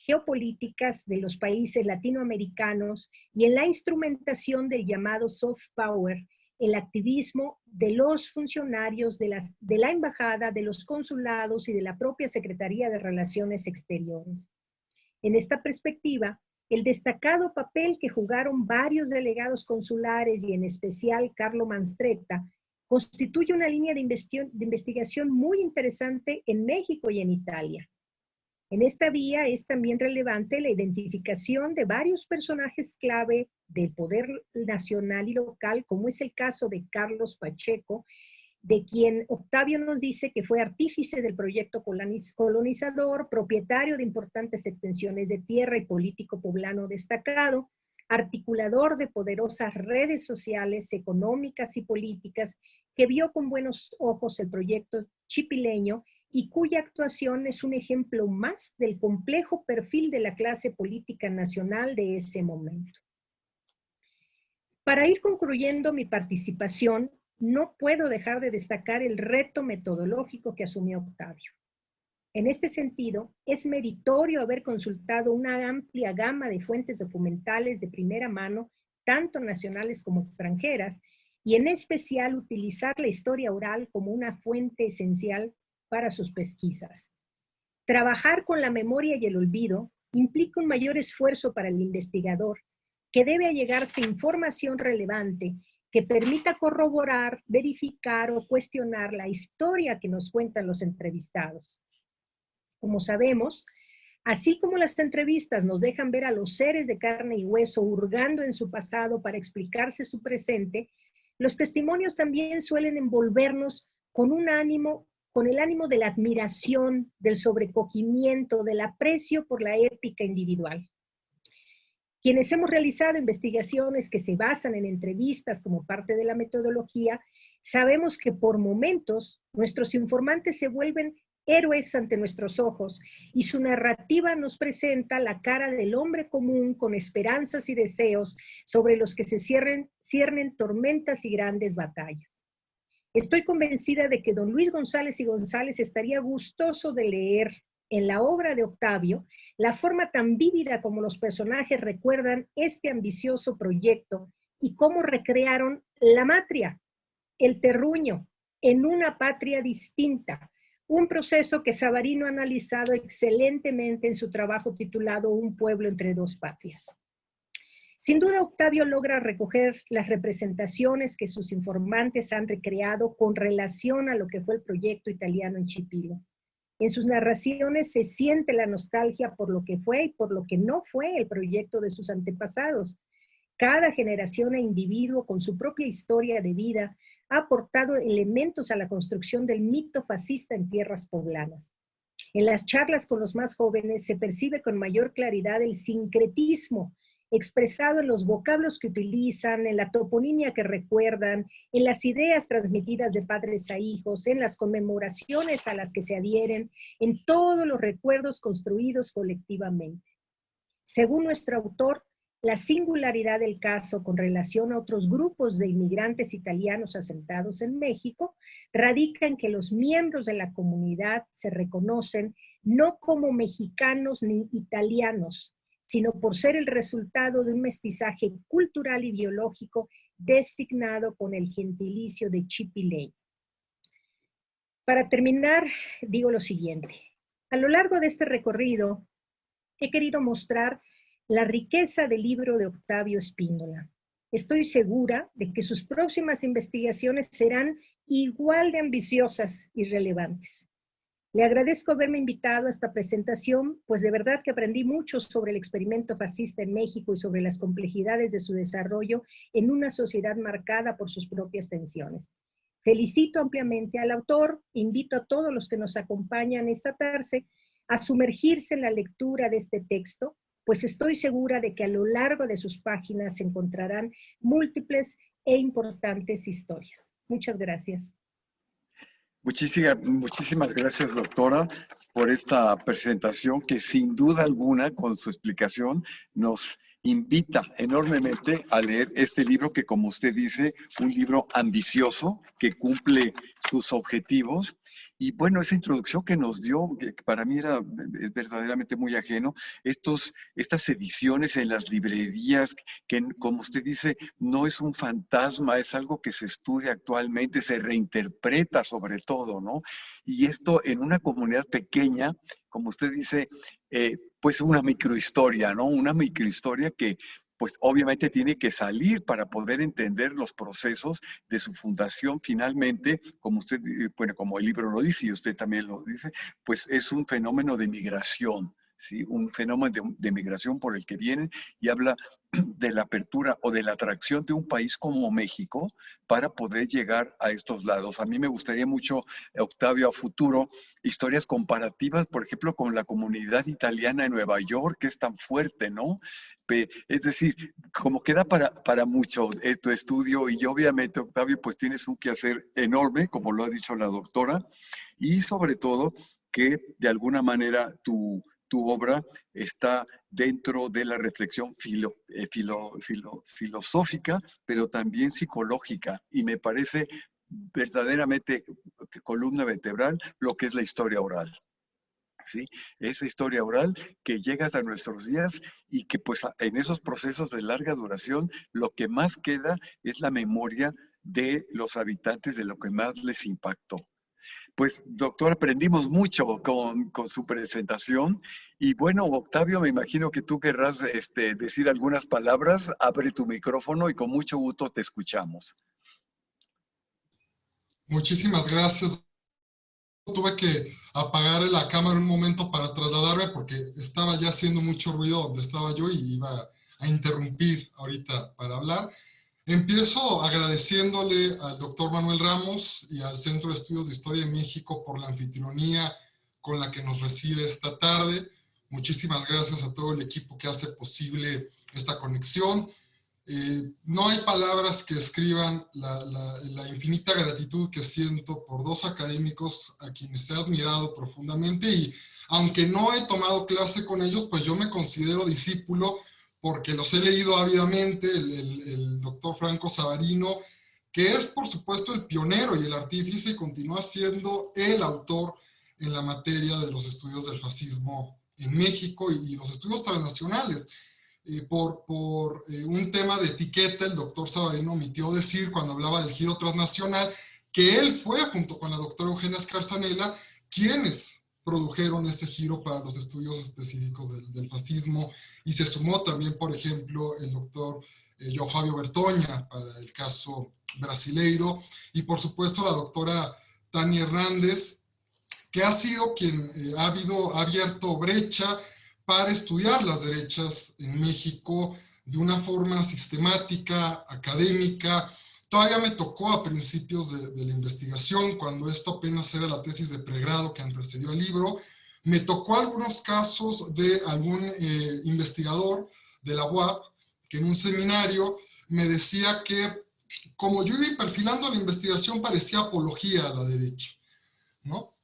C: geopolíticas de los países latinoamericanos y en la instrumentación del llamado soft power, el activismo de los funcionarios de la embajada, de los consulados y de la propia Secretaría de Relaciones Exteriores. En esta perspectiva, el destacado papel que jugaron varios delegados consulares y en especial Carlo Manstretta constituye una línea de investigación muy interesante en México y en Italia. En esta vía es también relevante la identificación de varios personajes clave del poder nacional y local, como es el caso de Carlos Pacheco, de quien Octavio nos dice que fue artífice del proyecto colonizador, propietario de importantes extensiones de tierra y político poblano destacado, articulador de poderosas redes sociales, económicas y políticas, que vio con buenos ojos el proyecto chipileño y cuya actuación es un ejemplo más del complejo perfil de la clase política nacional de ese momento. Para ir concluyendo mi participación, no puedo dejar de destacar el reto metodológico que asumió Octavio. En este sentido, es meritorio haber consultado una amplia gama de fuentes documentales de primera mano tanto nacionales como extranjeras, y en especial utilizar la historia oral como una fuente esencial para sus pesquisas. Trabajar con la memoria y el olvido implica un mayor esfuerzo para el investigador, que debe allegarse información relevante que permita corroborar, verificar o cuestionar la historia que nos cuentan los entrevistados. Como sabemos, así como las entrevistas nos dejan ver a los seres de carne y hueso hurgando en su pasado para explicarse su presente, los testimonios también suelen envolvernos con el ánimo de la admiración, del sobrecogimiento, del aprecio por la ética individual. Quienes hemos realizado investigaciones que se basan en entrevistas como parte de la metodología, sabemos que por momentos nuestros informantes se vuelven héroes ante nuestros ojos y su narrativa nos presenta la cara del hombre común con esperanzas y deseos sobre los que se ciernen tormentas y grandes batallas. Estoy convencida de que don Luis González y González estaría gustoso de leer en la obra de Octavio la forma tan vívida como los personajes recuerdan este ambicioso proyecto y cómo recrearon la matria, el terruño, en una patria distinta, un proceso que Savarino ha analizado excelentemente en su trabajo titulado Un pueblo entre dos patrias. Sin duda, Octavio logra recoger las representaciones que sus informantes han recreado con relación a lo que fue el proyecto italiano en Chipilo. En sus narraciones se siente la nostalgia por lo que fue y por lo que no fue el proyecto de sus antepasados. Cada generación e individuo con su propia historia de vida ha aportado elementos a la construcción del mito fascista en tierras poblanas. En las charlas con los más jóvenes se percibe con mayor claridad el sincretismo expresado en los vocablos que utilizan, en la toponimia que recuerdan, en las ideas transmitidas de padres a hijos, en las conmemoraciones a las que se adhieren, en todos los recuerdos construidos colectivamente. Según nuestro autor, la singularidad del caso con relación a otros grupos de inmigrantes italianos asentados en México radica en que los miembros de la comunidad se reconocen no como mexicanos ni italianos, sino por ser el resultado de un mestizaje cultural y biológico designado con el gentilicio de chipileño. Para terminar, digo lo siguiente. A lo largo de este recorrido, he querido mostrar la riqueza del libro de Octavio Spíndola. Estoy segura de que sus próximas investigaciones serán igual de ambiciosas y relevantes. Le agradezco haberme invitado a esta presentación, pues de verdad que aprendí mucho sobre el experimento fascista en México y sobre las complejidades de su desarrollo en una sociedad marcada por sus propias tensiones. Felicito ampliamente al autor, invito a todos los que nos acompañan esta tarde a sumergirse en la lectura de este texto, pues estoy segura de que a lo largo de sus páginas se encontrarán múltiples e importantes historias. Muchas gracias.
A: Muchísimas gracias, doctora, por esta presentación que sin duda alguna, con su explicación, nos invita enormemente a leer este libro que, como usted dice, un libro ambicioso que cumple sus objetivos. Y bueno, esa introducción que nos dio, que para mí es verdaderamente muy ajeno, estas ediciones en las librerías, que como usted dice, no es un fantasma, es algo que se estudia actualmente, se reinterpreta sobre todo, ¿no? Y esto en una comunidad pequeña, como usted dice, pues una microhistoria, ¿no? Una microhistoria que pues obviamente tiene que salir para poder entender los procesos de su fundación finalmente, como usted, bueno, como el libro lo dice y usted también lo dice, pues es un fenómeno de migración, ¿sí? Un fenómeno de migración por el que vienen y habla de la apertura o de la atracción de un país como México para poder llegar a estos lados. A mí me gustaría mucho, Octavio, a futuro, historias comparativas, por ejemplo, con la comunidad italiana en Nueva York, que es tan fuerte, ¿no? Es decir, como queda para mucho tu estudio y obviamente, Octavio, pues tienes un quehacer enorme, como lo ha dicho la doctora, y sobre todo que de alguna manera tu obra está dentro de la reflexión filosófica, pero también psicológica, y me parece verdaderamente columna vertebral lo que es la historia oral. ¿sí? Esa historia oral que llega hasta nuestros días y que pues en esos procesos de larga duración lo que más queda es la memoria de los habitantes de lo que más les impactó. Pues, doctor, aprendimos mucho con su presentación. Y bueno, Octavio, me imagino que tú querrás decir algunas palabras. Abre tu micrófono y con mucho gusto te escuchamos.
D: Muchísimas gracias. Tuve que apagar la cámara un momento para trasladarme porque estaba ya haciendo mucho ruido donde estaba yo y iba a interrumpir ahorita para hablar. Empiezo agradeciéndole al doctor Manuel Ramos y al Centro de Estudios de Historia de México por la anfitrionía con la que nos recibe esta tarde. Muchísimas gracias a todo el equipo que hace posible esta conexión. No hay palabras que escriban la infinita gratitud que siento por dos académicos a quienes he admirado profundamente, y aunque no he tomado clase con ellos, pues yo me considero discípulo porque los he leído ávidamente. El doctor Franco Savarino, que es por supuesto el pionero y el artífice, y continúa siendo el autor en la materia de los estudios del fascismo en México y los estudios transnacionales. Por un tema de etiqueta, el doctor Savarino omitió decir, cuando hablaba del giro transnacional, que él fue, junto con la doctora Eugenia Escarzanela, quienes produjeron ese giro para los estudios específicos del fascismo, y se sumó también, por ejemplo, el doctor João Fábio Bertoña para el caso brasileiro, y por supuesto la doctora Tania Hernández, que ha sido quien ha abierto brecha para estudiar las derechas en México de una forma sistemática, académica. Todavía me tocó a principios de la investigación, cuando esto apenas era la tesis de pregrado que antecedió al libro, me tocó algunos casos de algún investigador de la UAP que en un seminario me decía que, como yo iba perfilando la investigación, parecía apología a la derecha, ¿no?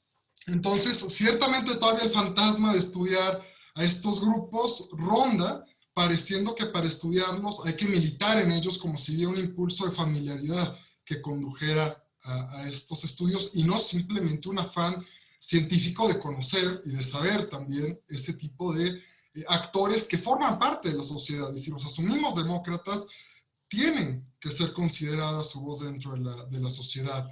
D: Entonces, ciertamente todavía el fantasma de estudiar a estos grupos ronda, pareciendo que para estudiarlos hay que militar en ellos, como si hubiera un impulso de familiaridad que condujera a estos estudios, y no simplemente un afán científico de conocer y de saber también ese tipo de actores que forman parte de la sociedad. Y si los asumimos demócratas, tienen que ser considerada su voz dentro de la sociedad.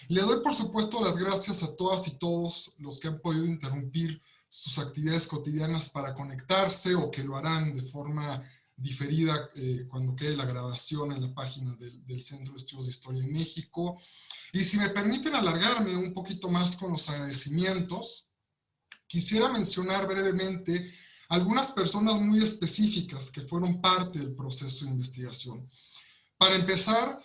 D: Le doy, por supuesto, las gracias a todas y todos los que han podido interrumpir sus actividades cotidianas para conectarse, o que lo harán de forma diferida cuando quede la grabación en la página del Centro de Estudios de Historia de México. Y si me permiten alargarme un poquito más con los agradecimientos, quisiera mencionar brevemente algunas personas muy específicas que fueron parte del proceso de investigación. Para empezar,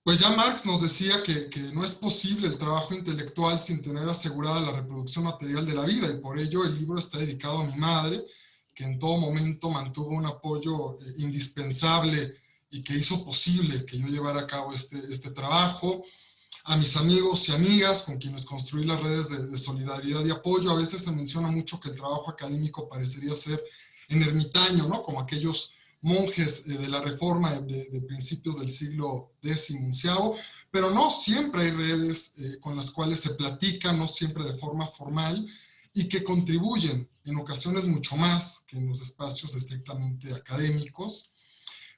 D: pues ya Marx nos decía que no es posible el trabajo intelectual sin tener asegurada la reproducción material de la vida, y por ello el libro está dedicado a mi madre, que en todo momento mantuvo un apoyo indispensable y que hizo posible que yo llevara a cabo este trabajo, a mis amigos y amigas con quienes construí las redes de solidaridad y apoyo. A veces se menciona mucho que el trabajo académico parecería ser en ermitaño, ¿no? Como aquellos monjes de la Reforma de principios del siglo XI, pero no, siempre hay redes con las cuales se platica, no siempre de forma formal, y que contribuyen en ocasiones mucho más que en los espacios estrictamente académicos.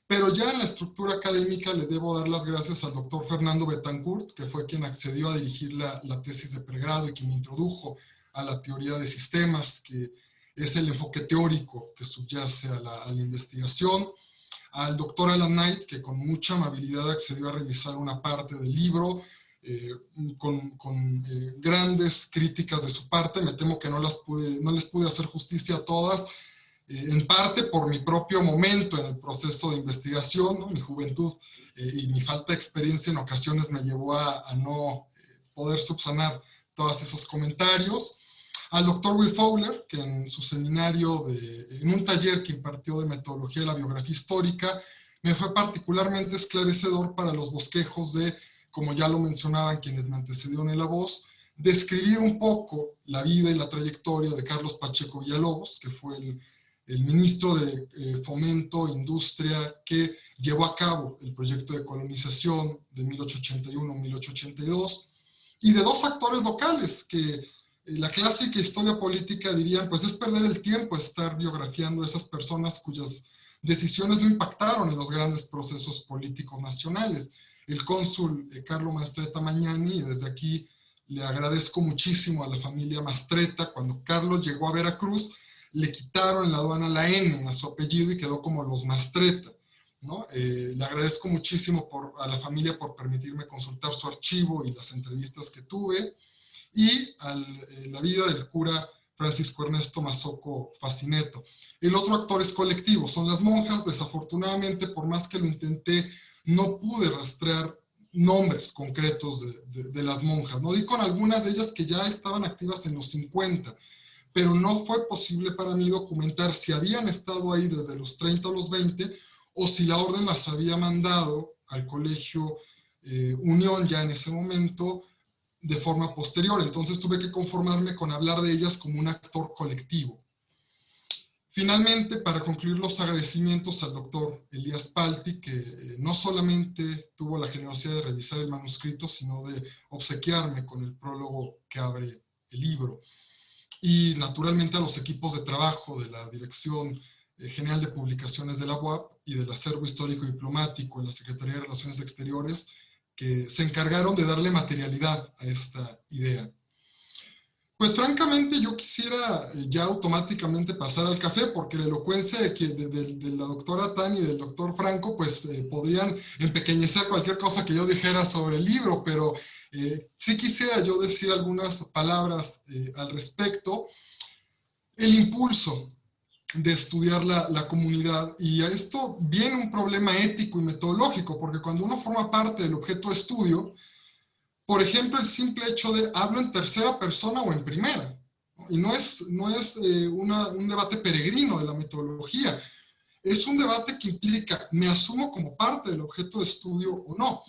D: Pero ya en la estructura académica le debo dar las gracias al doctor Fernando Betancourt, que fue quien accedió a dirigir la tesis de pregrado y quien me introdujo a la teoría de sistemas, que es el enfoque teórico que subyace a la investigación. Al doctor Alan Knight, que con mucha amabilidad accedió a revisar una parte del libro, con grandes críticas de su parte. Me temo que no les pude hacer justicia a todas, en parte por mi propio momento en el proceso de investigación, ¿no? Mi juventud y mi falta de experiencia en ocasiones me llevó a no poder subsanar todos esos comentarios. Al doctor Will Fowler, que en su seminario, en un taller que impartió de metodología de la biografía histórica, me fue particularmente esclarecedor para los bosquejos de, como ya lo mencionaban quienes me antecedieron en la voz, describir un poco la vida y la trayectoria de Carlos Pacheco Villalobos, que fue el ministro de Fomento e Industria que llevó a cabo el proyecto de colonización de 1881-1882, y de dos actores locales que La clásica historia política dirían, pues es perder el tiempo estar biografiando a esas personas cuyas decisiones no impactaron en los grandes procesos políticos nacionales. El cónsul Carlo Mastretta Magnani, y desde aquí le agradezco muchísimo a la familia Mastretta, cuando Carlos llegó a Veracruz, le quitaron en la aduana la N a su apellido y quedó como los Mastretta, ¿no? Le agradezco muchísimo a la familia por permitirme consultar su archivo y las entrevistas que tuve, y la vida del cura Francisco Ernesto Mazzocco Facineto. El otro actor es colectivo, son las monjas. Desafortunadamente, por más que lo intenté, no pude rastrear nombres concretos de las monjas. No di con algunas de ellas que ya estaban activas en los 50, pero no fue posible para mí documentar si habían estado ahí desde los 30 o los 20, o si la orden las había mandado al colegio Unión ya en ese momento, de forma posterior. Entonces tuve que conformarme con hablar de ellas como un actor colectivo. Finalmente, para concluir, los agradecimientos al doctor Elías Palti, que no solamente tuvo la generosidad de revisar el manuscrito, sino de obsequiarme con el prólogo que abre el libro. Y naturalmente a los equipos de trabajo de la Dirección General de Publicaciones de la UAP y del Acervo Histórico y Diplomático en la Secretaría de Relaciones Exteriores, que se encargaron de darle materialidad a esta idea. Pues francamente yo quisiera ya automáticamente pasar al café, porque la elocuencia de la doctora Tani y del doctor Franco pues podrían empequeñecer cualquier cosa que yo dijera sobre el libro, pero sí quisiera yo decir algunas palabras al respecto. El impulso de estudiar la comunidad, y a esto viene un problema ético y metodológico, porque cuando uno forma parte del objeto de estudio, por ejemplo, el simple hecho de hablo en tercera persona o en primera, ¿no? Y no es un debate peregrino de la metodología, es un debate que implica, ¿me asumo como parte del objeto de estudio o no?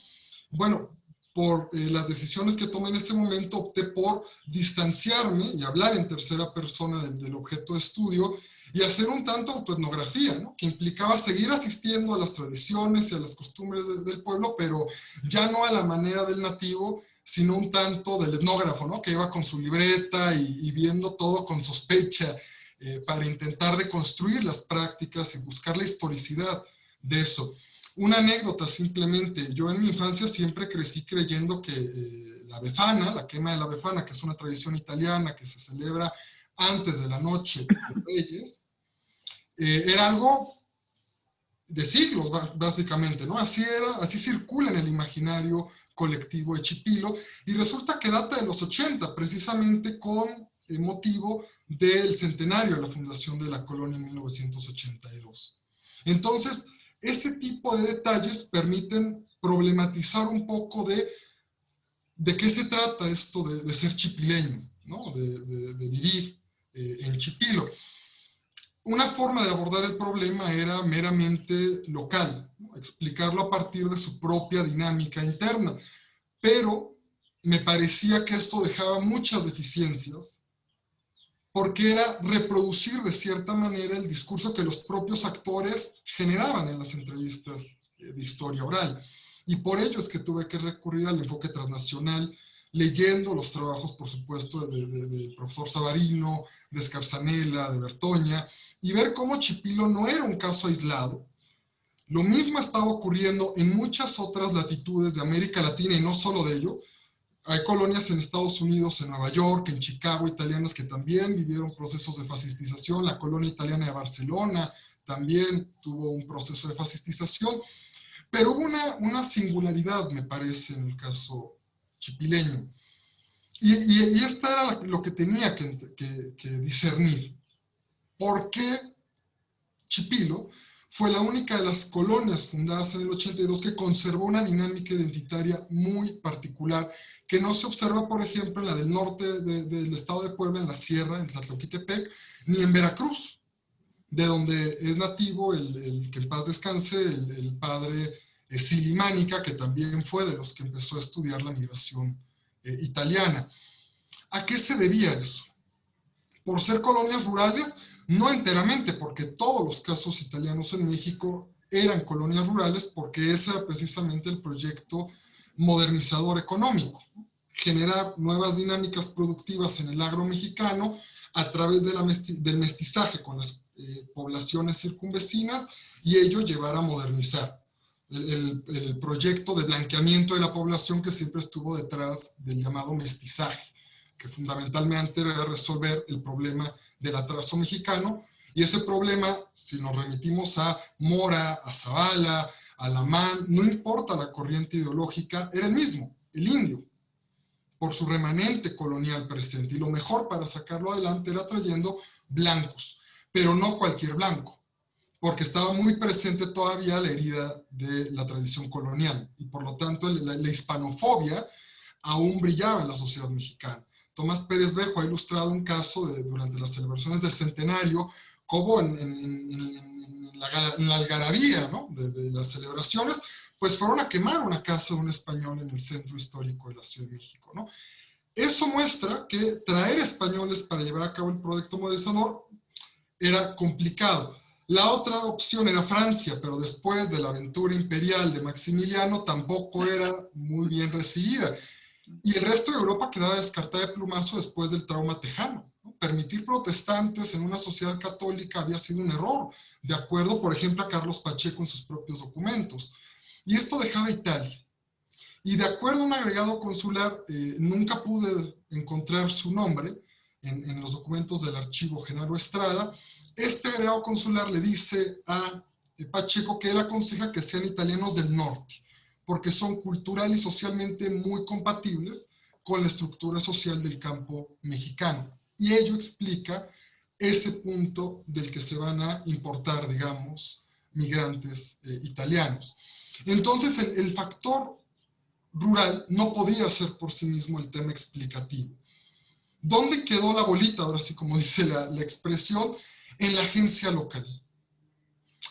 D: Bueno, por las decisiones que tomé en ese momento, opté por distanciarme y hablar en tercera persona del objeto de estudio, y hacer un tanto autoetnografía, ¿no? Que implicaba seguir asistiendo a las tradiciones y a las costumbres del pueblo, pero ya no a la manera del nativo, sino un tanto del etnógrafo, ¿no? Que iba con su libreta y viendo todo con sospecha para intentar deconstruir las prácticas y buscar la historicidad de eso. Una anécdota simplemente, yo en mi infancia siempre crecí creyendo que la Befana, la quema de la Befana, que es una tradición italiana que se celebra antes de la noche de Reyes, era algo de siglos, básicamente, ¿no? Así circula en el imaginario colectivo de Chipilo, y resulta que data de los 80, precisamente con el motivo del centenario de la fundación de la colonia en 1982. Entonces, ese tipo de detalles permiten problematizar un poco de qué se trata esto de ser chipileño, ¿no? De vivir en Chipilo. Una forma de abordar el problema era meramente local, ¿no? Explicarlo a partir de su propia dinámica interna, pero me parecía que esto dejaba muchas deficiencias, porque era reproducir de cierta manera el discurso que los propios actores generaban en las entrevistas de historia oral. Y por ello es que tuve que recurrir al enfoque transnacional, leyendo los trabajos, por supuesto, del profesor Savarino, de Escarzanela, de Bertoña, y ver cómo Chipilo no era un caso aislado. Lo mismo estaba ocurriendo en muchas otras latitudes de América Latina, y no solo de ello. Hay colonias en Estados Unidos, en Nueva York, en Chicago, italianas, que también vivieron procesos de fascistización. La colonia italiana de Barcelona también tuvo un proceso de fascistización. Pero hubo una singularidad, me parece, en el caso chipileño. Y esta era lo que tenía que discernir. ¿Por qué Chipilo fue la única de las colonias fundadas en el 82 que conservó una dinámica identitaria muy particular, que no se observa, por ejemplo, en la del norte del estado de Puebla, en la sierra, en Tlatlauquitepec, ni en Veracruz, de donde es nativo el que en paz descanse, el padre Silimánica, que también fue de los que empezó a estudiar la migración italiana. ¿A qué se debía eso? Por ser colonias rurales, no enteramente, porque todos los casos italianos en México eran colonias rurales, porque ese era precisamente el proyecto modernizador económico. generar nuevas dinámicas productivas en el agro mexicano a través de del mestizaje con las poblaciones circunvecinas, y ello llevar a modernizar el proyecto de blanqueamiento de la población que siempre estuvo detrás del llamado mestizaje, que fundamentalmente era resolver el problema del atraso mexicano. Y ese problema, si nos remitimos a Mora, a Zavala, a Lamán, no importa la corriente ideológica, era el mismo, el indio, por su remanente colonial presente. Y lo mejor para sacarlo adelante era trayendo blancos, pero no cualquier blanco, porque estaba muy presente todavía la herida de la tradición colonial, y por lo tanto la hispanofobia aún brillaba en la sociedad mexicana. Tomás Pérez Bejo ha ilustrado un caso durante las celebraciones del centenario, como en la algarabía, ¿no?, de las celebraciones, pues fueron a quemar una casa de un español en el centro histórico de la Ciudad de México, ¿no? Eso muestra que traer españoles para llevar a cabo el proyecto modernizador era complicado. La otra opción era Francia, pero después de la aventura imperial de Maximiliano tampoco era muy bien recibida. Y el resto de Europa quedaba descartada de plumazo después del trauma tejano, ¿no? Permitir protestantes en una sociedad católica había sido un error, de acuerdo, por ejemplo, a Carlos Pacheco en sus propios documentos. Y esto dejaba Italia. Y de acuerdo a un agregado consular, nunca pude encontrar su nombre en los documentos del archivo Genaro Estrada. Este agregado consular le dice a Pacheco que él aconseja que sean italianos del norte, porque son cultural y socialmente muy compatibles con la estructura social del campo mexicano. Y ello explica ese punto del que se van a importar, digamos, migrantes italianos. Entonces, el factor rural no podía ser por sí mismo el tema explicativo. ¿Dónde quedó la bolita? Ahora sí, como dice la expresión, en la agencia local.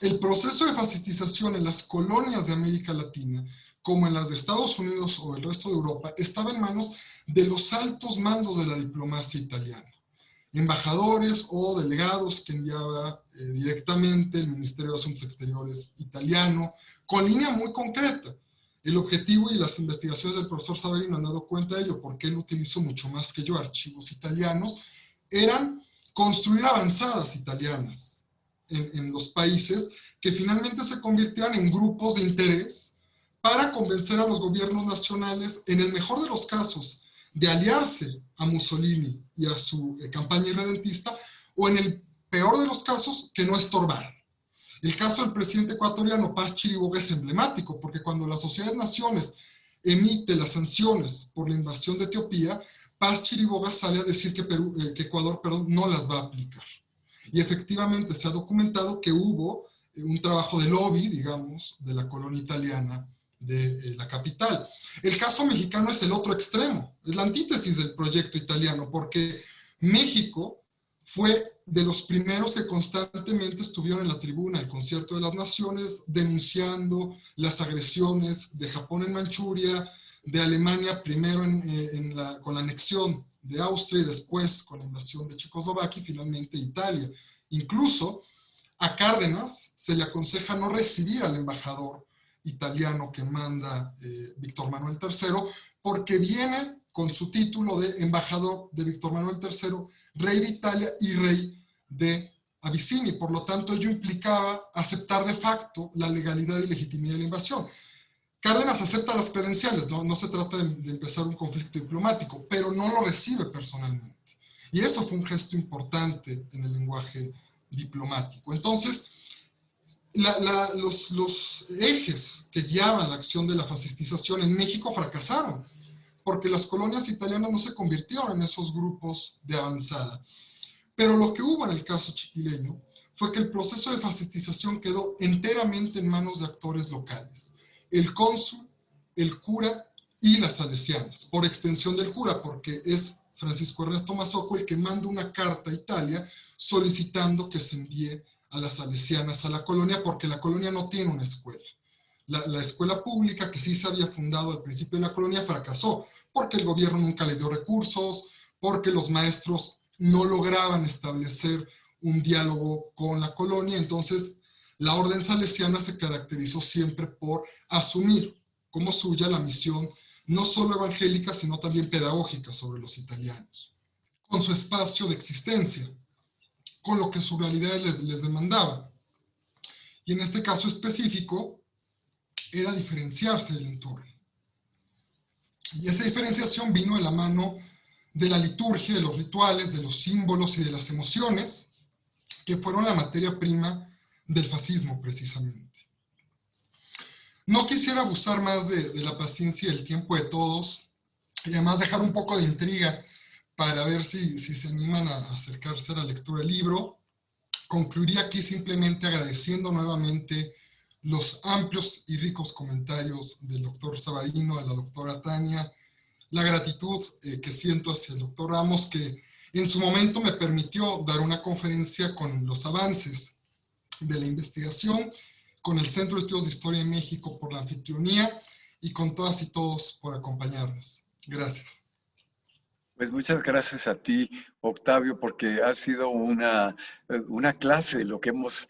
D: El proceso de fascistización en las colonias de América Latina, como en las de Estados Unidos o el resto de Europa, estaba en manos de los altos mandos de la diplomacia italiana. Embajadores o delegados que enviaba directamente el Ministerio de Asuntos Exteriores italiano, con línea muy concreta. El objetivo y las investigaciones del profesor Saverino han dado cuenta de ello, porque él utilizó mucho más que yo archivos italianos, eran construir avanzadas italianas en los países que finalmente se convirtieran en grupos de interés para convencer a los gobiernos nacionales, en el mejor de los casos, de aliarse a Mussolini y a su campaña irredentista, o en el peor de los casos, que no estorbaran. El caso del presidente ecuatoriano Paz Chiriboga es emblemático, porque cuando la Sociedad de Naciones emite las sanciones por la invasión de Etiopía, Paz Chiriboga sale a decir que Ecuador no las va a aplicar. Y efectivamente se ha documentado que hubo un trabajo de lobby, digamos, de la colonia italiana de la capital. El caso mexicano es el otro extremo, es la antítesis del proyecto italiano, porque México fue de los primeros que constantemente estuvieron en la tribuna del Concierto de las Naciones denunciando las agresiones de Japón en Manchuria, de Alemania primero con la anexión de Austria y después con la invasión de Checoslovaquia y finalmente Italia. Incluso a Cárdenas se le aconseja no recibir al embajador italiano que manda Víctor Manuel III, porque viene con su título de embajador de Víctor Manuel III, rey de Italia y rey de Abisinia, y por lo tanto ello implicaba aceptar de facto la legalidad y legitimidad de la invasión. Cárdenas acepta las credenciales, no se trata de empezar un conflicto diplomático, pero no lo recibe personalmente. Y eso fue un gesto importante en el lenguaje diplomático. Entonces, los ejes que guiaban la acción de la fascistización en México fracasaron, porque las colonias italianas no se convirtieron en esos grupos de avanzada. Pero lo que hubo en el caso chipileño fue que el proceso de fascistización quedó enteramente en manos de actores locales. El cónsul, el cura y las salesianas, por extensión del cura, porque es Francisco Ernesto Mazzocco el que manda una carta a Italia solicitando que se envíe a las salesianas a la colonia, porque la colonia no tiene una escuela. La escuela pública que sí se había fundado al principio de la colonia fracasó, porque el gobierno nunca le dio recursos, porque los maestros no lograban establecer un diálogo con la colonia. Entonces, la orden salesiana se caracterizó siempre por asumir como suya la misión no solo evangélica, sino también pedagógica sobre los italianos, con su espacio de existencia, con lo que su realidad les demandaba. Y en este caso específico, era diferenciarse del entorno. Y esa diferenciación vino de la mano de la liturgia, de los rituales, de los símbolos y de las emociones, que fueron la materia prima del fascismo, precisamente. No quisiera abusar más de la paciencia y el tiempo de todos, y además dejar un poco de intriga para ver si se animan a acercarse a la lectura del libro. Concluiría aquí simplemente agradeciendo nuevamente los amplios y ricos comentarios del doctor Savarino, de la doctora Tania, la gratitud que siento hacia el doctor Ramos, que en su momento me permitió dar una conferencia con los avances de la investigación, con el Centro de Estudios de Historia en México por la anfitrionía y con todas y todos por acompañarnos. Gracias.
A: Pues muchas gracias a ti, Octavio, porque ha sido una clase lo que hemos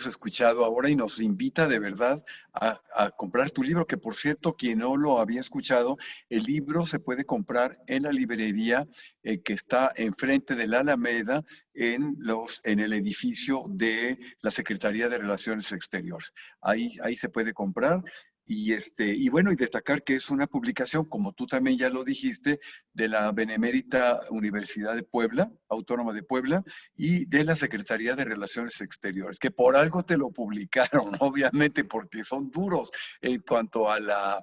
A: escuchado ahora y nos invita de verdad a comprar tu libro, que por cierto, quien no lo había escuchado, el libro se puede comprar en la librería que está enfrente de la Alameda en el edificio de la Secretaría de Relaciones Exteriores. Ahí se puede comprar. Y bueno, y destacar que es una publicación, como tú también ya lo dijiste, de la Benemérita Universidad de Puebla, Autónoma de Puebla, y de la Secretaría de Relaciones Exteriores, que por algo te lo publicaron, obviamente, porque son duros en cuanto a la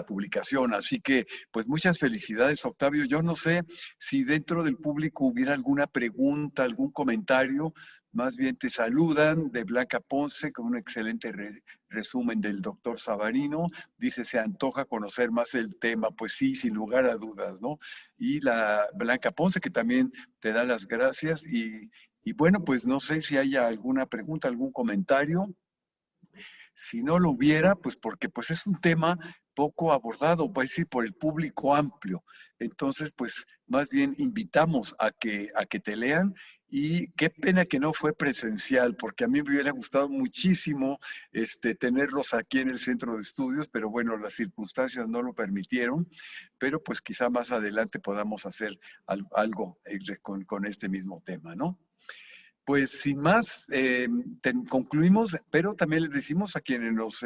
A: publicación. Así que, pues muchas felicidades, Octavio. Yo no sé si dentro del público hubiera alguna pregunta, algún comentario. Más bien te saludan de Blanca Ponce con un excelente resumen del doctor Savarino. Dice, se antoja conocer más el tema. Pues sí, sin lugar a dudas, ¿no? Y la Blanca Ponce, que también te da las gracias. Y bueno, pues no sé si haya alguna pregunta, algún comentario. Si no lo hubiera, pues porque pues es un tema poco abordado, voy a decir, por el público amplio. Entonces, pues más bien invitamos a que te lean. Y qué pena que no fue presencial, porque a mí me hubiera gustado muchísimo tenerlos aquí en el centro de estudios, pero bueno, las circunstancias no lo permitieron. Pero pues quizá más adelante podamos hacer algo con este mismo tema, ¿no? Pues sin más, concluimos, pero también les decimos a quienes nos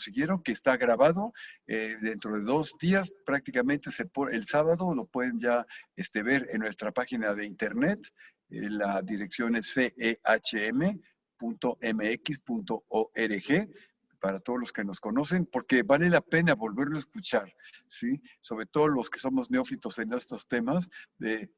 A: siguieron que está grabado dentro de 2 días, prácticamente el sábado lo pueden ya ver en nuestra página de internet. La dirección es cehm.mx.org para todos los que nos conocen, porque vale la pena volverlo a escuchar, ¿sí? Sobre todo los que somos neófitos en estos temas.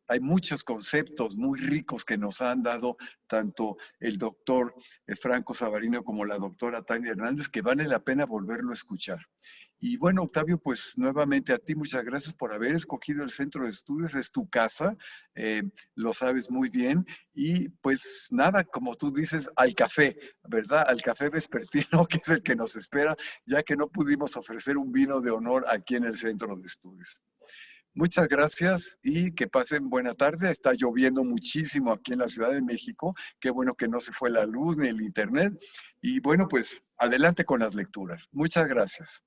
A: Hay muchos conceptos muy ricos que nos han dado tanto el doctor Franco Savarino como la doctora Tania Hernández, que vale la pena volverlo a escuchar. Y bueno, Octavio, pues nuevamente a ti muchas gracias por haber escogido el centro de estudios, es tu casa, lo sabes muy bien. Y pues nada, como tú dices, al café, ¿verdad? Al café vespertino, que es el que nos espera, ya que no pudimos ofrecer un vino de honor aquí en el centro de estudios. Muchas gracias y que pasen buena tarde. Está lloviendo muchísimo aquí en la Ciudad de México. Qué bueno que no se fue la luz ni el internet. Y bueno, pues adelante con las lecturas. Muchas gracias.